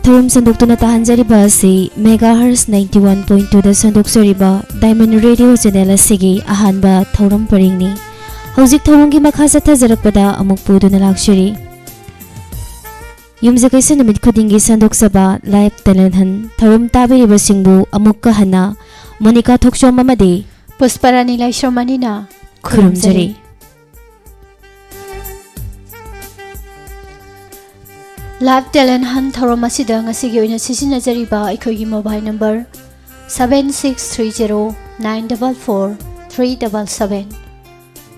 Tharum sandok na tahanjariba asi megahertz 91.2 da sandok sariba Diamond Radio channel asigi ahanba thoram paringni hojik thoronggi makha sathajarakpada amuk pudu na lakshiri yumja kaisa namit khudingi sandok saba live talent han thorum tabiriba singbu amuk ka hana Monica Thokshom amadi Pusparani Laishramanina khurumjari Live Talent Hunt Thorom asida ngasigi oina sisinajariba aikhogi mobile number 7630944377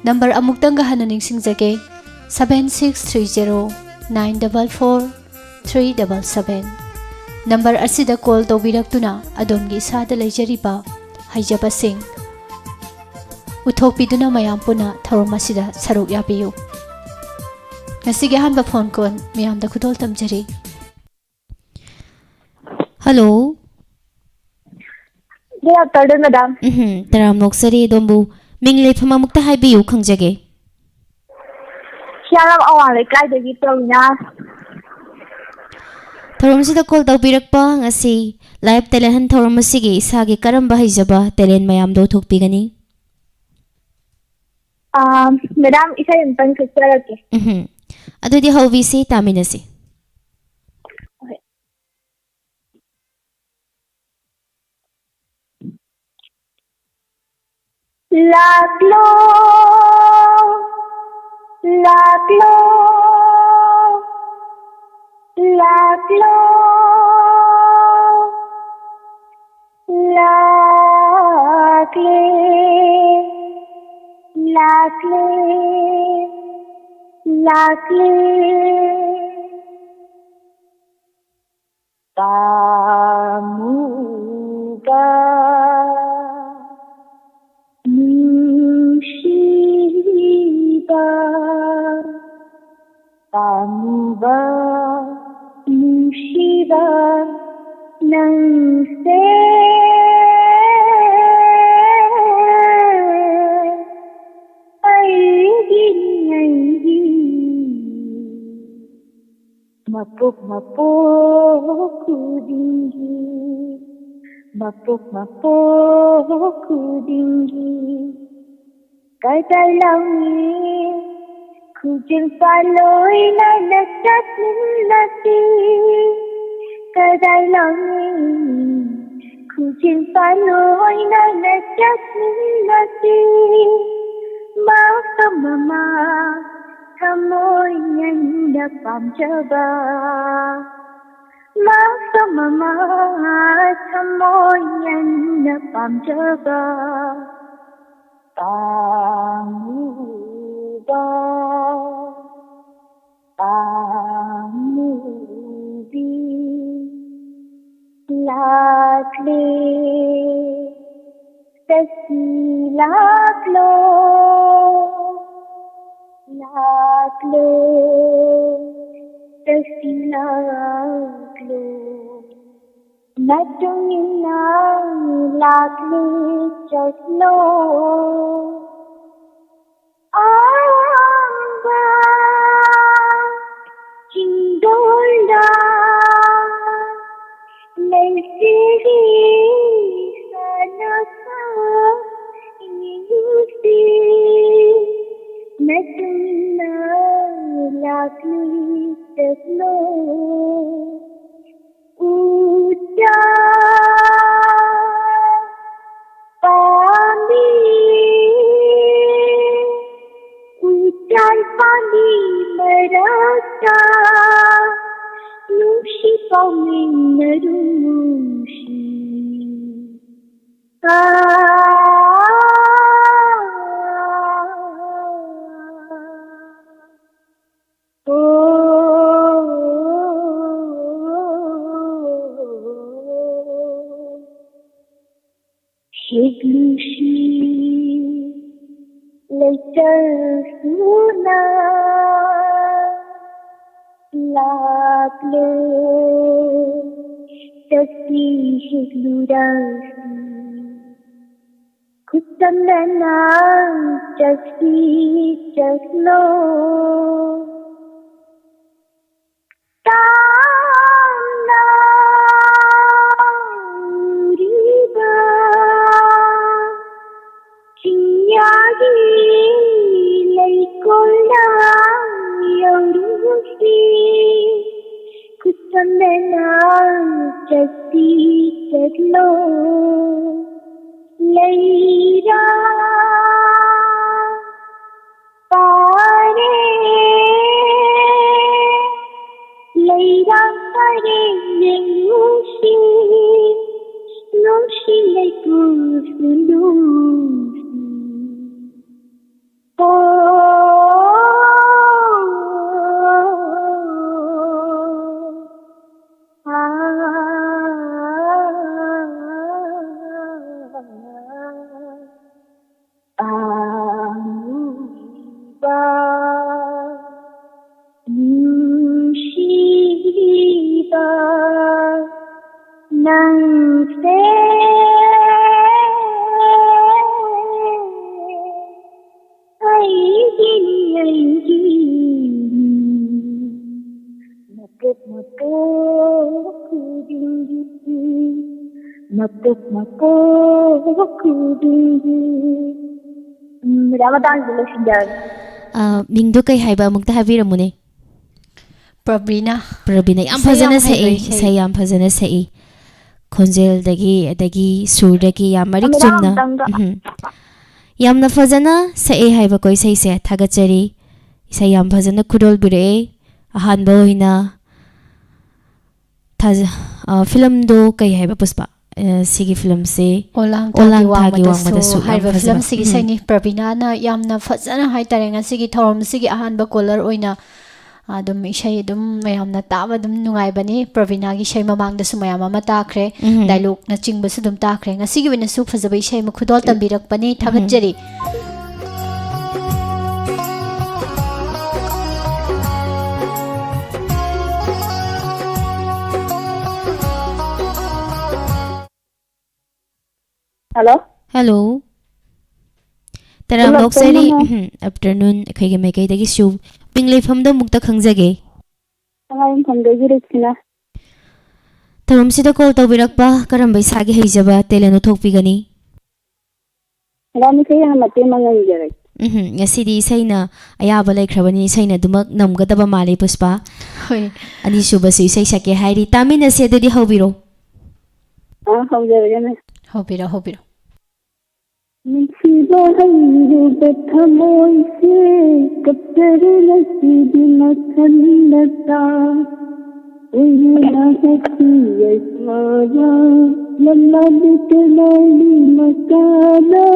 number amuktanga hananing singjage 7630944377 number asida call tobiraktuna adongi sada leijariba haijaba sing uthokpiduna mayam puna thorom asida saruk yabiyu Ngasige hanba phone kon miyam da khudol tamjari Hello Good afternoon, madam. taram noksari dombu mingle phama mukta haibiyu khangjage Siaram awang lekai tawina. Thorom sida call tawbirakpa ngasi live talent han thorom asigi isagi karamba haijaba talent mayam do thokpigani Madam, isa yung pang-susarake. Adudi hawisi taminasi Okay. Laklo, laklo, laklo, lakle, lakle, lakle, tamuga mushiba, tamuga mushiba nang se Mapuk kudinggi, mapuk kudinggi, kadai launi, kujil paloi na nasat nilati, kadai launi, kujil paloi na nasat nilati, mama. Thamoy yanda pamjaba Mama thamoy yanda pamjaba Tamuba Tamubi Lakle Sasi laklo Laklo, tasi laklo, natungin na laklo jaslo. Amba, chindola, naisiri sanasa, inusi. Natuna lakli tasno uja pani ujan pani merata nushi pamin narushi lo tasbih lurasi kutamna tasbih lo tamna riba chinyagi leikolla yorusi kutamna tasbih lo leira pare leira pare nushi nushi leikusu Ramadan Lashindar. Mingdo kay haiba mukta habiramune. Pravina. Pravina yam fazana sai sai yam fazana sai. Khonjel dagi sur dagi yam marik chumna. Yam na fazana sai haiba koi sai se thagachari. Sai yam fazana khudol bire ahan boina. Thaz film do kay haiba puspa. Sigi film se Olang Thagi Wangmadasu haiba film sigi saini Pravina na yamna fazana hai tarenga sigi thorom sigi ahanba color oina adum isai dum mayamna taba dum nungai bani Pravina gi shai mamang da sumayama ma takre dialogue na chingba su dum takre nga sigi wina su fazabai shai ma khudol tambirak bani thagatjari Hello. Hello. Taram loksari afternoon khayge mai kai dagi shu pinglei famda mukta khangjage. Angaim famdagi rikina. Taram sida call tawbirakpa karam bai sagi heijaba teleno thokpigani. Rami kai hamate mangai jare. Ngasidi saina ayaba laikhrabani saina dumak namgadaba male puspa. Hoi. Ani subasi sai sake hairi tamina se dadi hobiro. Hobiro. Hobiro. Nisiba hayru bethamoy se kaptar nasibi mathanata Uyina hati yasmara Lalla bitalali makana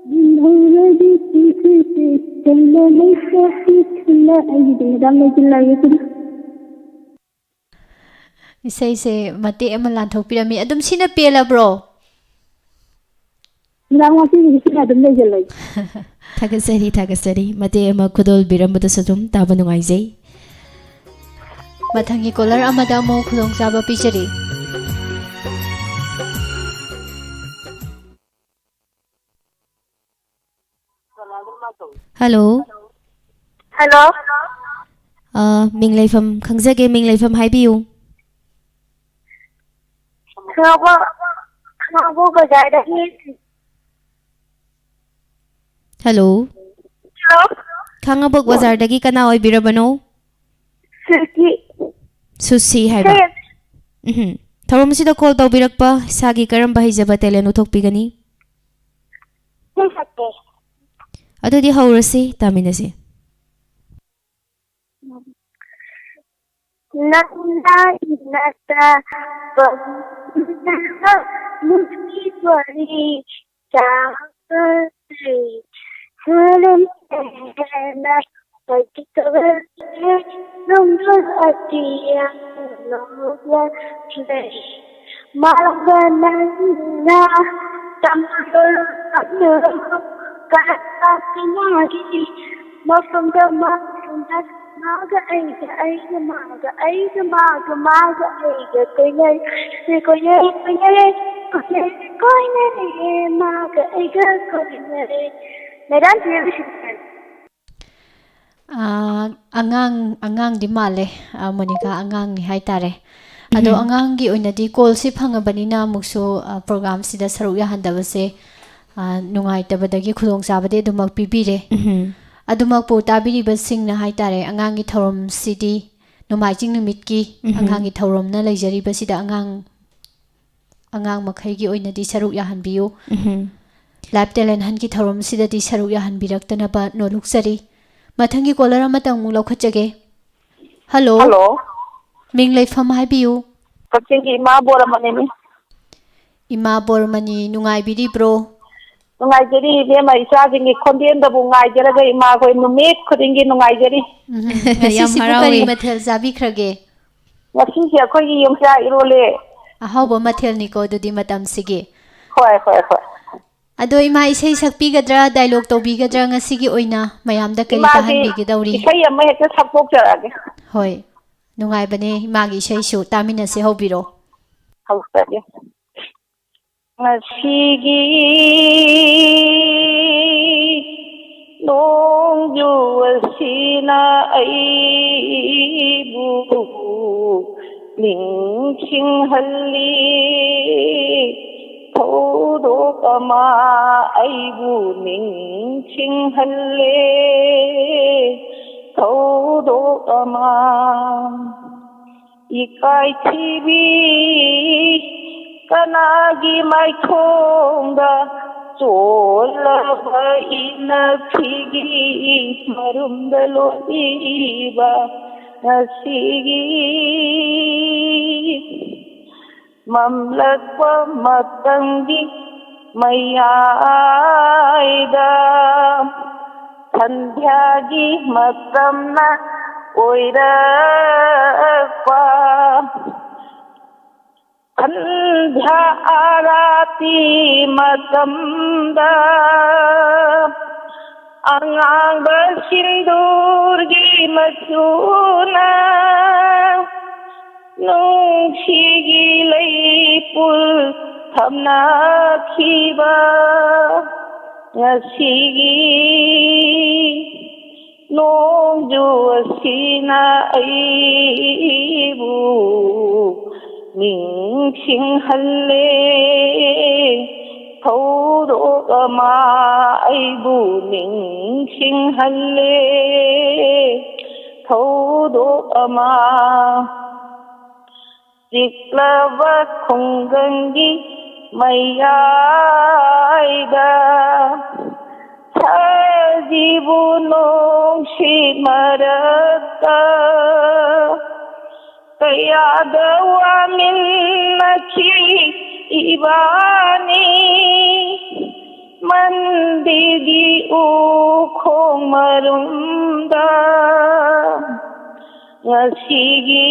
Dinhura disifite Kalla nisahit la aydi Ramay jilla yusri Isai se mate emalan thokpirami adum sina pela bro Thagasari mate ama khudol birambada sadum taba nungaijai mathangi color amada mo khudong chaba pichari Hello minglei fam khangjage minglei fam haibiu Khabo bazar da Hello Khangabok bazar dagi kana oi birabano Susi haiba Tharom sida call tawbirakpa sagi karam bahijaba teleno thokpigani Adudi haurasi taminasi Nanda inata Bangna Mufti Wari Chahri Salam Ehna Pagitavar Number Atiya Nova Play Malaganana Tamil Kata Kinari Mafam the maga koinai maga koinai. Medan television. Angang di male Monica angang ni haitare. Ado angang gi oina di call si phangabani mukso program sida saruk ya handabase nungai tabadagi khudong sabade dumak pibire. Adumak po tabiri basing na haitare angang gi thorom sidi numai jing numit ki angang gi thorom na leijari basida angang makhai gi oina di saruk ya hanbiyo. Lab talent han ki thorom sida di saruk ya hanbirak ba no luksari. Mathangi caller amatang mung laukhachage. Hello. Hello. Ming leifam haibiu. Kaksingi Ima Boramani mi. Ima Boramani nungai biri bro. Nungai jeri be ma isa jingi khondien da bungai jera ga Ima ko numit khudingi nungai jeri. Yam harawi mathel zabi khrage. Ngasi si akhoi gi yumsa irole. Ahawba mathel ni ko dudi matam sige. Hoi. Ado Ima isai sakpi gadra dialogue to bi gadra ngasi gi oina mayam da kali ta han bi gi dawri. Isai amma hekta sapok jarage. Hoi. Nungai bane Ima gi isai shu tamina se hobiro. Hausaje. Ngasi nongju asina aibu ningsing halli thodo kama aibu ningsing halle thodo kama ikai thibi kanagi mai thongda cholaba ina phigi marumda loiba nasigi mamlakwa matangi mayaida sandhyagi matamna oirakwa sandhya arati matamda angang basindurgi machuna nungshigi leipul thamna khiba ngasigi nongju asina aibu ningsing halle thodo ama aibu ningsing halle thodo ama Jiklava khungangi mayaida Sajibu nongshi marata Kayadawa minnachi ibani Mandidi ukhong marunda Ngasigi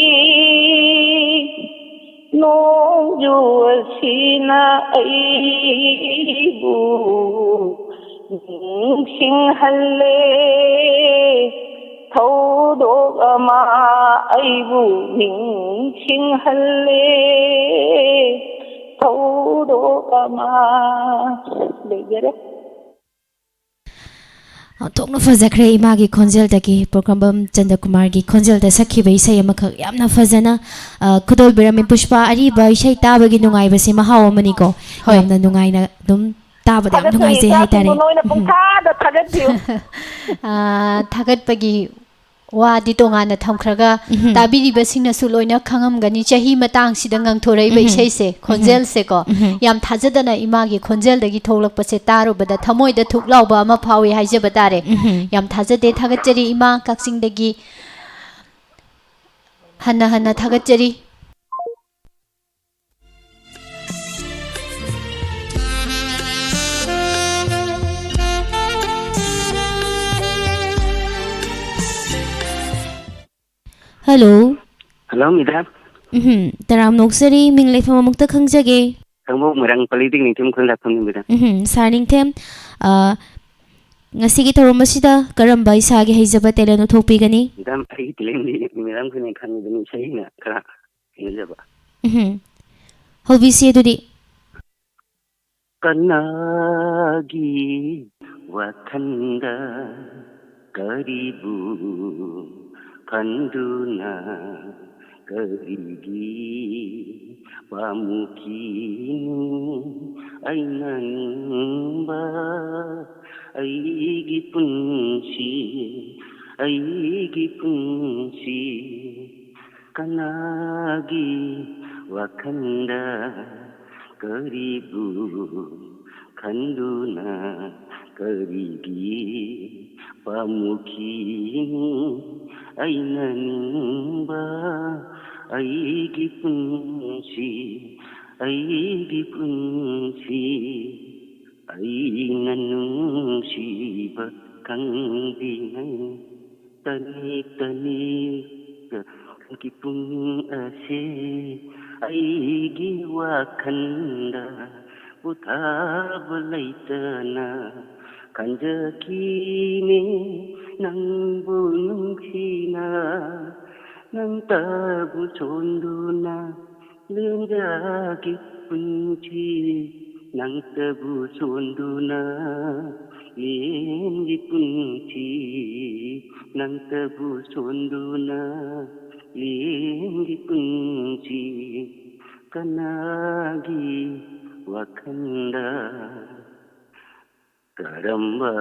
nongju asina aibu ningsing halle thodo ama aibu ningsing halle thodo ama legere Tokna fazakre Ima gi khonjel dagi program bam Chanda Kumar gi khonjel da sakhi bai sai amakha yamna fazana khudol birami pushpa ari bai sai ta bagi nungai basi mahaw amani ko yamna nungai na dum ta bada nungai je hai tare thagat bagi wa di tonga na thamkhraga tabiri basing su loina khangam gani chahi matang sida ngang thorei bai sei se khonjel se ko yam thajadana Ima gi khonjel dagi tholak pase taru bada thamoi da thuk lawba ama phawi haije batare yam thajade thagachari Ima kaksing dagi hana thagachari Hello. Hello, Midam. Taram noksari ming leifam amukta khangjage. Tangbo merang politik ning tim khun lapam ni Midam. Sarning them Ngasigi thawram asida karamba isagi haijaba talent uthokpigani? Madam ai talent di madam khane khangdani saina khara hinjaba. Hobisi adudi Kanagi wakhanda karibu kanduna karigi pamukini ainanba aigi punsi kanagi wakhanda karibu kanduna karigi pamukini ainanba aigi punsi ainanungsiba kangdinai tani kipung ase aigi wakhanda uthaba laitana kanjakine nangbu nungsina nang tabu chonduna lenjagi punchi nang tabu chonduna lenji punchi nang tabu chonduna lenji punchi kanagi wakhanda karamba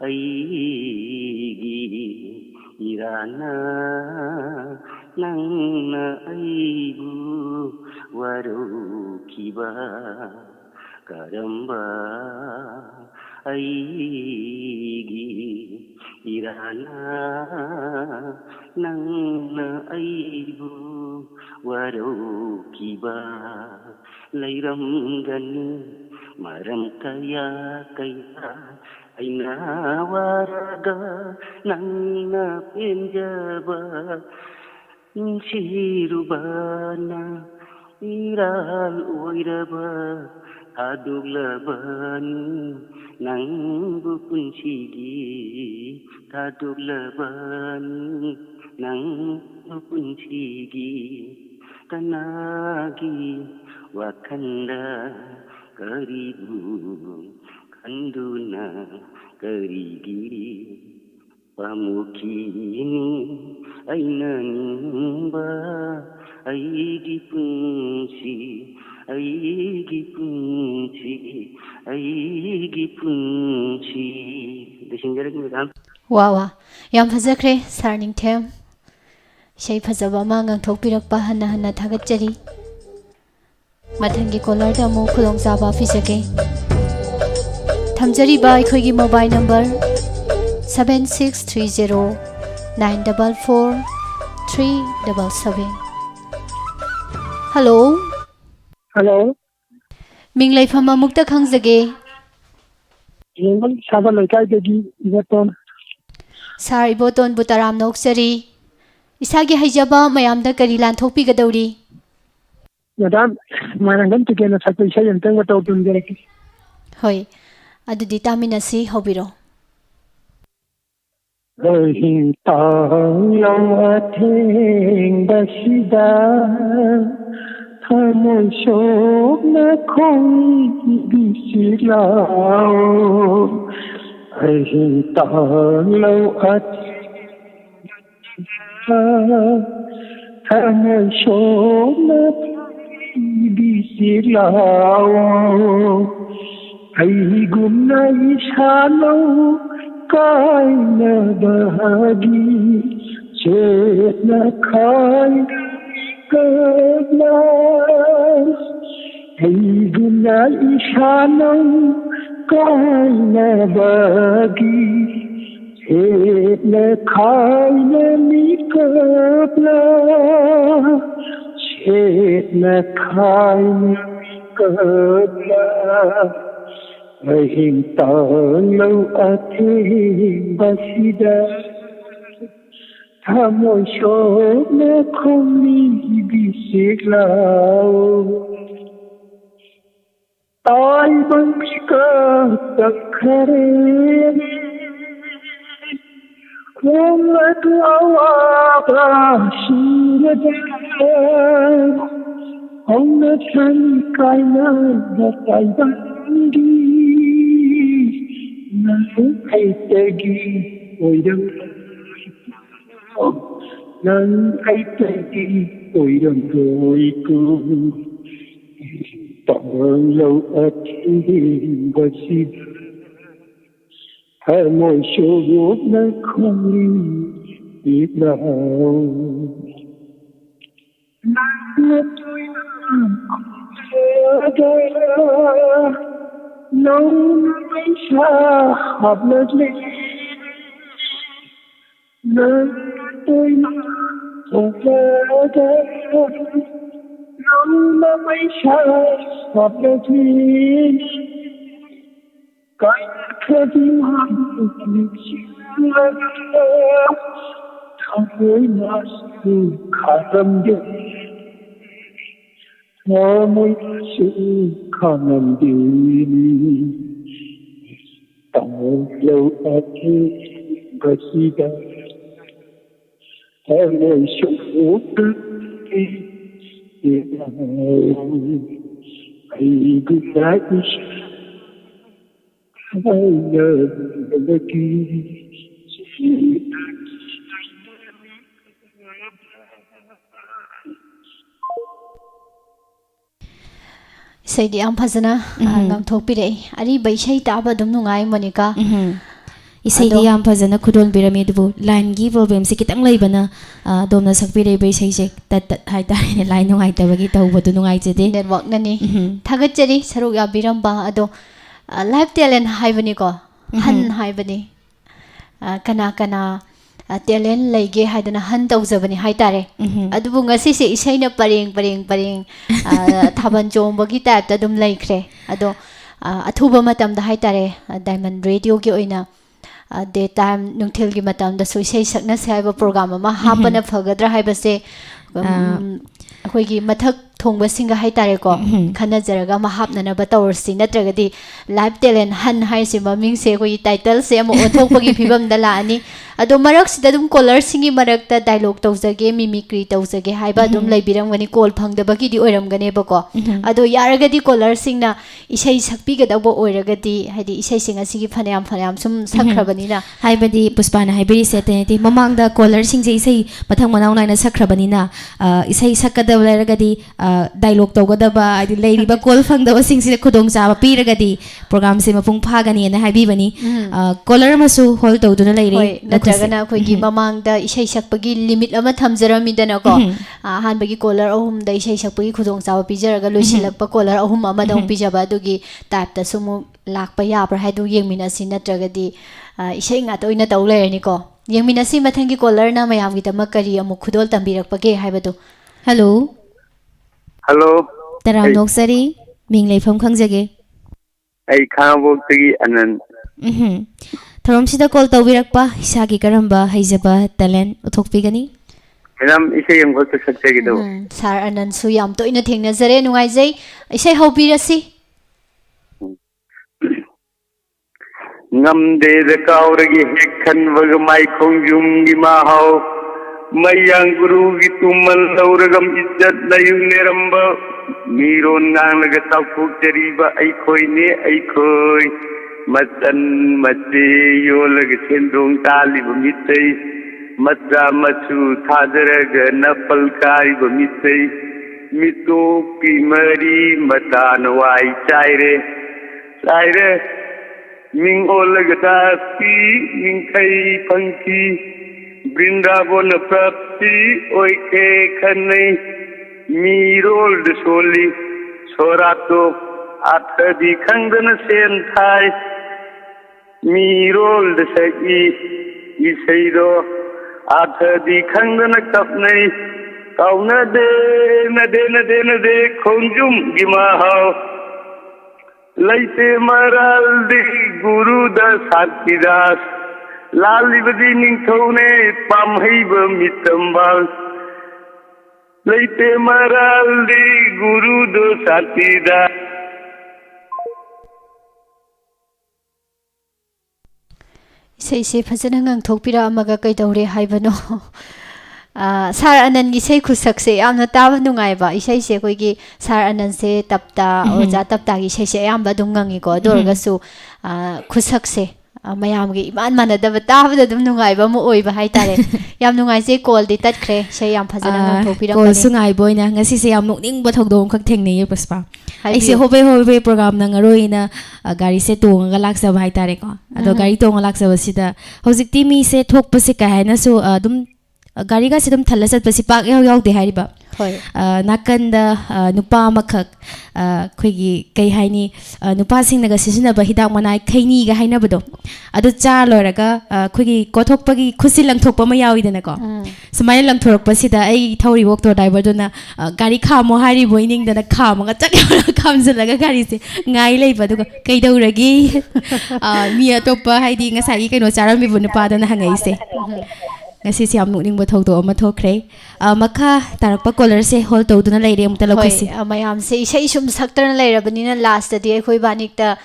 aigi irana nangna aibu warukiba karamba aigi irana nangna aibu warukiba leiramgani maram kaya aina waraga nangna penjaba sirubana iral oiraba haduglabani nangbu punsigi haduglabani nangbu punsigi kanagi wakhanda karibu kanduna karigi pamukini ainanba aigi punsi desinjaragi madam. Wow, yam fazakre sarning them. Shay fazaba ma ngangthokpirakpa hana thagatjari. Mathangi caller da mo khulong jaba fisake. Thamjariba aikhoigi mobile number 7630 944 377. Hello. Hello. Minglai phama mukta khangjage. Yengal Saba Laikai Degi Ibaton. Sar iboton butaram noksari. Isagi haijaba mayamda kari lanthokpi gadauri. Madam, Marangan to get a satisfaction and tell what out in directly. Hoi. Adudi taminasi hobiro. Rahin tang atheng basida thamoi shok na khoi bisilao Rahin tang atheng thamoi shok na khoi bisilao ai gumna isalo kaina bahagi chetna khaina kabla ai gumna isalo kaina bahagi chetna khaina kabla chetna khaina kabla Rahin talau atheng basida thamoi shok na khoi bisilao ताइबंका तखरे कोमत आवागा शीरदे हमने सन कायना ताइबंगी नल ऐतगी ओइरम नल ऐतगी ओइरम गोइकु Lâu ở thiên và xin hai môi số vốn đã không biết nào nắng tôi ở đây lâu mấy xa hợp lên nắng tôi ở đây lâu mấy xa hợp lên cái khi mang tình yêu thằng với nó sự khả tâm đi thằng với sự khả năng đi tao lâu ở thế và si đa theo lời số tư đi ai cũng đã Say di ang phazana ngang thokpire ari baisai taba dum nungai Monica isai di am phazana khudon birami dubu line gi problem se kitang leibana domna sakpire baisai se tat hai ta ne line nungai tabagi tawbadu nungai jede network nani thagat chari saruk ya biramba ado live talent haibani ko han haibani kana kana talent leige haidana han tawjabani haitare adubu ngasi se isai na pareng thaban chombagi type ta dum leikhre ado athuba matam da haitare Diamond Radio gi oina daytime nungthil gi matam da isai sakna se haiba program ama hapana phagadra haibase ꯑꯩꯈꯣꯏꯒꯤ ꯃꯊꯛ ꯊꯣꯡꯕꯁꯤꯡꯒ ꯍꯥꯏꯇꯥꯔꯦꯀꯣ ꯈꯟꯅꯖꯔꯒ ꯑꯃ ꯍꯥꯞꯅꯅꯕ ꯇꯧꯔꯁꯤ ꯅꯠꯇ꯭ꯔꯒꯗꯤ life talent ꯍꯟ ꯍꯥꯏꯔꯤꯁꯤ ꯃꯃꯤꯡꯁꯦ ꯑꯩꯈꯣꯏꯒꯤ ꯇꯥꯏꯇꯜꯁꯦ ꯑꯃ ꯑꯣꯟꯊꯣꯛꯄꯒꯤ ꯐꯤꯕꯝꯗ ꯂꯥꯛꯑꯅꯤ ꯑꯗꯣ ꯃꯔꯛꯁꯤꯗ ꯑꯗꯨꯝ ꯀꯣꯂꯔꯁꯤꯡꯒꯤ ꯃꯔꯛꯇ ꯗꯥꯏꯂꯣꯛ ꯇꯧꯖꯒꯦ ꯃꯤꯃꯤꯀ꯭ꯔꯤ ꯇꯧꯖꯒꯦ ꯍꯥꯏꯕ ꯑꯗꯨꯝ ꯂꯩꯕꯤꯔꯝꯒꯅꯤ ꯀꯣꯜ ꯐꯪꯗꯕꯒꯤꯗꯤ ꯑꯣꯏꯔꯝꯒꯅꯦꯕꯀꯣ ꯑꯗꯣ ꯌꯥꯔꯒꯗꯤ ꯀꯣꯂꯔꯁꯤꯡꯅ ꯏꯁꯩ ꯁꯛꯄꯤꯒꯗꯧꯕ ꯑꯣꯏꯔꯒꯗꯤ ꯍꯥꯏꯗꯤ ꯏꯁꯩꯁꯤꯡ ꯑꯁꯤꯒꯤ ꯐꯅꯌꯥꯝ ꯁꯨꯝ ꯁꯛꯈ꯭ꯔꯕꯅꯤꯅ ꯍꯥꯏꯕꯗꯤ ꯄꯨꯁꯄꯥꯅ ꯍꯥꯏꯕꯤꯔꯤꯁꯦ ꯑꯇꯩ ꯃꯃꯥꯡꯗ ꯀꯣꯂꯔꯁꯤꯡꯁꯦ ꯏꯁꯩ ꯃꯊꯪ ꯃꯅꯥꯎ ꯅꯥꯏꯅ ꯁꯛꯈ꯭ꯔꯕꯅꯤꯅ ꯏꯁꯩ ꯁꯛꯀꯗꯕ ꯂꯩꯔꯒꯗꯤ ꯗꯥꯏꯂꯣꯛ ꯇꯧꯒꯗꯕ ꯍꯥꯏꯗꯤ ꯂꯩꯔꯤꯕ ꯀꯣꯜ ꯐꯪꯗꯕꯁꯤꯡꯁꯤꯗ ꯈꯨꯗꯣꯡꯆꯥꯕ ꯄꯤꯔꯒꯗꯤ ꯄ꯭ꯔꯣꯒ꯭ꯔꯥꯝꯁꯦ ꯃꯄꯨꯡ ꯐꯥꯒꯅꯤꯅ ꯍꯥꯏꯕꯤꯕꯅꯤ ꯀꯣꯂꯔ ꯑꯃꯁꯨ ꯍꯣꯜ ꯇꯧꯗꯨꯅ ꯂꯩꯔꯦ ꯅꯠꯇ꯭ꯔꯒꯅ ꯑꯩꯈꯣꯏꯒꯤ ꯃꯃꯥꯡꯗ ꯏꯁꯩ ꯁꯛꯄꯒꯤ ꯂꯤꯃꯤꯠ ꯑꯃ ꯊꯝꯖꯔꯝꯃꯤꯗꯅꯀꯣ ꯑꯍꯥꯟꯕꯒꯤ ꯀꯣꯂꯔ ꯑꯍꯨꯝꯗ ꯏꯁꯩ ꯁꯛꯄꯒꯤ ꯈꯨꯗꯣꯡꯆꯥꯕ ꯄꯤꯖꯔꯒ ꯂꯣꯏꯁꯤꯜꯂꯛꯄ ꯀꯣꯂꯔ ꯑꯍꯨꯝ ꯑꯃꯗ ꯑꯃꯨꯛ ꯄꯤꯖꯕ ꯑꯗꯨꯒꯤ ꯇꯥꯏꯞꯇꯁꯨ ꯑꯃꯨꯛ ꯂꯥꯛꯄ ꯌꯥꯕ꯭ꯔꯥ ꯍꯥꯏꯗꯨ ꯌꯦꯡꯃꯤꯟꯅꯁꯤ ꯅꯠꯇ꯭ꯔꯒꯗꯤ ꯏꯁꯩ ꯉꯥꯛꯇ ꯑꯣꯏꯅ ꯇꯧ ꯂꯩꯔꯅꯤꯀꯣ ꯌꯦꯡꯃꯤꯟꯅꯁꯤ ꯃꯊꯪꯒꯤ ꯀꯣꯂꯔꯅ ꯃꯌꯥꯝꯒꯤꯗꯃꯛ ꯀꯔꯤ ꯑꯃꯨꯛ ꯈꯨꯗꯣꯜ ꯇꯝꯕꯤꯔꯛꯄꯒꯦ ꯍꯥꯏꯕꯗꯨ ꯍꯜꯂꯣ ꯍꯜꯂꯣ ꯇꯔꯥꯝ ꯅꯣꯛꯆꯔꯤ ꯃꯤꯡ ꯂꯩꯐꯝ ꯈꯪꯖꯒꯦ ꯑꯩ ꯈꯥꯉꯕꯣꯛꯇꯒꯤ ꯑꯅꯟ ꯊꯧꯔꯝꯁꯤꯗ ꯀꯣꯜ ꯇꯧꯕꯤꯔꯛꯄ ꯏꯁꯥꯒꯤ ꯀꯔꯝꯕ ꯍꯩꯖꯕ ꯇꯦꯂꯦꯟ ꯎꯠꯊꯣꯛꯄꯤꯒꯅꯤ ꯃꯦꯗꯥꯝ ꯏꯁꯩ ꯑꯃꯈꯛꯇ ꯁꯛꯆꯒꯦꯗꯧꯕ ꯁꯥꯔ ꯑꯅꯟꯁꯨ ꯌꯥꯝ ꯇꯣꯏꯅ ꯊꯦꯡꯅꯖꯔꯦ ꯅꯨꯡꯉꯥꯏꯖꯩ ꯏꯁꯩ ꯍꯧꯕꯤꯔꯁꯤ ꯉꯝꯗꯦꯗ ꯀꯥꯎꯔꯒꯤ ꯍꯦꯛ ꯈꯟꯕꯒ ꯃꯥꯏꯈꯣꯡꯖꯨꯝꯒꯤ ꯃꯍꯥꯎ ꯃꯌꯥꯡ ꯒꯨꯔꯨꯒꯤ ꯇꯨꯃꯜ ꯂꯧꯔꯒ ꯏज्ꯖꯠ ꯂꯩꯌꯨꯅꯦꯔꯝꯕ ꯃꯤꯔꯣꯟ ꯉꯥꯡꯂꯒ ꯆꯥꯎꯊꯣꯛꯆꯔꯤꯕ ꯑꯩꯈꯣꯏꯅꯦ ꯑꯩꯈꯣꯏ ꯃꯆꯟ ꯃꯆꯦ ꯌꯣꯜꯂꯒ ꯁꯦꯟꯗꯣꯡ ꯇꯥꯜꯂꯤꯕ ꯃꯤꯇꯩ ꯃꯆꯥ ꯃꯁꯨ ꯊꯥꯖꯔꯒ ꯅꯄꯜ ꯀꯥꯔꯤꯕ ꯃꯤꯇꯩ ꯃꯤꯇꯣꯞꯀꯤ ꯃꯔꯤ ꯃꯇꯥꯅ ꯋꯥꯏ ꯆꯥꯏꯔꯦ ꯃꯤꯡ ꯑꯣꯜꯂꯒ ꯇꯥꯛꯄꯤ ꯅꯤꯡꯊꯩ ꯐꯪꯈꯤ ꯕ꯭ꯔꯤꯟꯗꯥꯕꯣꯟꯅ ꯄ꯭ꯔꯥꯞꯇꯤ ꯑꯣꯏꯈ꯭ꯔꯦ ꯈꯟꯅꯩ ꯃꯤꯔꯣꯜꯗ ꯁꯣꯜꯂꯤ ꯁꯣꯔꯥꯠꯇꯣ ꯑꯥꯊꯗꯤ ꯈꯪꯗꯅ ꯁꯦꯟ ꯊꯥꯏ ꯃꯤꯔꯣꯜꯗ ꯁꯛꯏ ꯏꯁꯩꯗꯣ ꯑꯥꯊꯗꯤ ꯈꯪꯗꯅ ꯀꯞꯅꯩ ꯀꯥꯎꯅꯗꯦ ꯅꯗꯦ ꯈꯣꯡꯖꯨꯝꯒꯤ ꯃꯍꯥꯎ ꯂꯩꯇꯦ ꯃꯔꯥꯜꯗꯤ ꯒꯨꯔꯨꯗ ꯁꯥꯟꯇꯤꯗꯥꯁ ꯂꯥꯜꯂꯤꯕꯗꯤ ꯅꯤꯡꯊꯧꯅꯦ ꯄꯥꯝꯍꯩꯕ ꯃꯤꯇꯝꯕꯥꯜ ꯂꯩꯇꯦ ꯃꯔꯥꯜꯗꯤ ꯒꯨꯔꯨꯗ ꯁꯥꯟꯇꯤꯗꯥꯁ ꯏꯁꯩꯁꯦ ꯐꯖꯅ ꯉꯪꯊꯣꯛꯄꯤꯔꯛꯑꯝꯃꯒ ꯀꯩꯗꯧꯔꯦ ꯍꯥꯏꯕꯅꯣ? ꯁꯥꯔ ꯑꯅꯟꯒꯤ ꯏꯁꯩ ꯈꯨꯁꯛꯁꯦ ꯌꯥꯝꯅ ꯇꯥꯕ ꯅꯨꯡꯉꯥꯏꯕ ꯏꯁꯩꯁꯦ ꯑꯩꯈꯣꯏꯒꯤ ꯁꯥꯔ ꯑꯅꯟꯁꯦ ꯇꯞꯇꯥ ꯑꯣꯖꯥ ꯇꯞꯇꯥꯒꯤ ꯏꯁꯩꯁꯦ ꯑꯌꯥꯝꯕ ꯑꯗꯨꯝ ꯉꯪꯉꯤꯀꯣ ꯑꯗꯨ ꯑꯣꯏꯔꯒꯁꯨ ꯈꯨꯁꯛꯁꯦ ꯃꯌꯥꯝꯒꯤ ꯏꯃꯥꯟ ꯃꯥꯟꯅꯗꯕ ꯇꯥꯕꯗ ꯑꯗꯨꯝ ꯅꯨꯡꯉꯥꯏꯕ ꯑꯃ ꯑꯣꯏꯕ ꯍꯥꯏꯇꯥꯔꯦ ꯌꯥꯝ ꯅꯨꯡꯉꯥꯏꯖꯩ ꯀꯣꯜꯗꯤ ꯇꯠꯈ꯭ꯔꯦ ꯏꯁꯩ ꯌꯥꯝ ꯐꯖꯅ ꯉꯪꯊꯣꯛꯄꯤꯔꯝꯕꯅꯤ ꯀꯣꯜꯁꯨ ꯉꯥꯏꯕ ꯑꯣꯏꯅ ꯉꯁꯤꯁꯦ ꯌꯥꯝ ꯅꯣꯛꯅꯤꯡꯕ ꯊꯧꯗꯣꯛ ꯑꯃꯈꯛ ꯊꯦꯡꯅꯩꯌꯦ ꯄꯨꯁꯄꯥ ꯑꯩꯁꯦ ꯍꯥꯏꯕꯤꯌꯨ ꯍꯣꯕꯦ ꯍꯣꯕꯦ ꯄ꯭ꯔꯣꯒ꯭ꯔꯥꯝ ꯅꯪꯉꯔꯣꯏꯅ ꯒꯥꯔꯤꯁꯦ ꯇꯣꯡꯉꯒ ꯂꯥꯛꯆꯕ ꯍꯥꯏꯇꯥꯔꯦꯀꯣ ꯑꯗꯣ ꯒꯥꯔꯤ ꯇꯣꯡꯉ ꯂꯥꯛꯆꯕꯁꯤꯗ ꯍꯧꯖꯤꯛꯇꯤ ꯃꯤꯁꯦ ꯊꯣꯛꯄꯁꯦ ꯀꯩ ꯍꯥꯏꯅꯁꯨ ꯑꯗꯨꯝ ꯒꯥꯔꯤꯒꯥꯁꯦ ꯑꯗꯨꯝ ꯊꯜꯂ ꯆꯠꯄꯁꯤ ꯄꯥꯛ ꯌꯥꯎꯗꯦ ꯍꯥꯏꯔꯤꯕ ꯍꯣꯏ ꯅꯥꯀꯟꯗ ꯅꯨꯄꯥ ꯑꯃꯈꯛ ꯑꯩꯈꯣꯏꯒꯤ ꯀꯩ ꯍꯥꯏꯅꯤ ꯅꯨꯄꯥꯁꯤꯡꯅꯒ ꯁꯤꯖꯤꯟꯅꯕ ꯍꯤꯗꯥꯛ ꯃꯅꯥꯏ ꯈꯩꯅꯤꯒ ꯍꯥꯏꯅꯕꯗꯣ ꯑꯗꯨ ꯆꯥ ꯂꯣꯏꯔꯒ ꯑꯩꯈꯣꯏꯒꯤ ꯀꯣꯊꯣꯛꯄꯒꯤ ꯈꯨꯠꯁꯤ ꯂꯪꯊꯣꯛꯄ ꯑꯃ ꯌꯥꯎꯏꯗꯅꯀꯣ ꯁꯨꯃꯥꯏꯅ ꯂꯪꯊꯣꯔꯛꯄꯁꯤꯗ ꯑꯩ ꯊꯧꯔꯤꯕ ꯑꯣꯛꯇꯣ ꯗ꯭ꯔꯥꯏꯚꯔꯗꯨꯅ ꯒꯥꯔꯤ ꯈꯥꯝꯃꯣ ꯍꯥꯏꯔꯤꯕꯣ ꯏꯅꯤꯡꯗꯅ ꯈꯥꯝꯃꯒ ꯆꯠ ꯌꯥꯎꯔꯒ ꯈꯥꯝꯖꯤꯜꯂꯒ ꯒꯥꯔꯤꯁꯦ ꯉꯥꯏ ꯂꯩꯕ ꯑꯗꯨꯒ ꯀꯩꯗꯧꯔꯒꯦ ꯃꯤ ꯑꯇꯣꯞꯄ ꯍꯥꯏꯗꯤ ꯉꯁꯥꯏꯒꯤ ꯀꯩꯅꯣ ꯆꯥꯔꯝꯃꯤꯕ ꯅꯨꯄꯥꯗꯨꯅ ꯍꯪꯉꯛꯏꯁꯦ ꯉꯁꯤꯁꯦ ꯌꯥꯝ ꯅꯣꯛꯅꯤꯡꯕ ꯊꯧꯗꯣꯛ ꯑꯃ ꯊꯣꯛꯈ꯭रे ꯃꯈꯥ ꯇꯥꯔꯛꯄ ꯀꯣꯂꯔꯁꯦ ꯍꯣꯜ ꯇꯧꯗꯨꯅ ꯂꯩꯔꯦ ꯑꯃꯨꯛꯇ ꯍꯣꯏ ꯂꯧꯈꯠꯁꯤ ꯃꯌꯥꯝꯁꯦ ꯏꯁꯩ ꯁꯨꯝ ꯁꯛꯇꯅ ꯂꯩꯔꯕꯅꯤꯅ ꯂꯥꯁꯇꯗꯤ ꯑꯩꯈꯣꯏ ꯕꯥꯅꯤꯛꯇ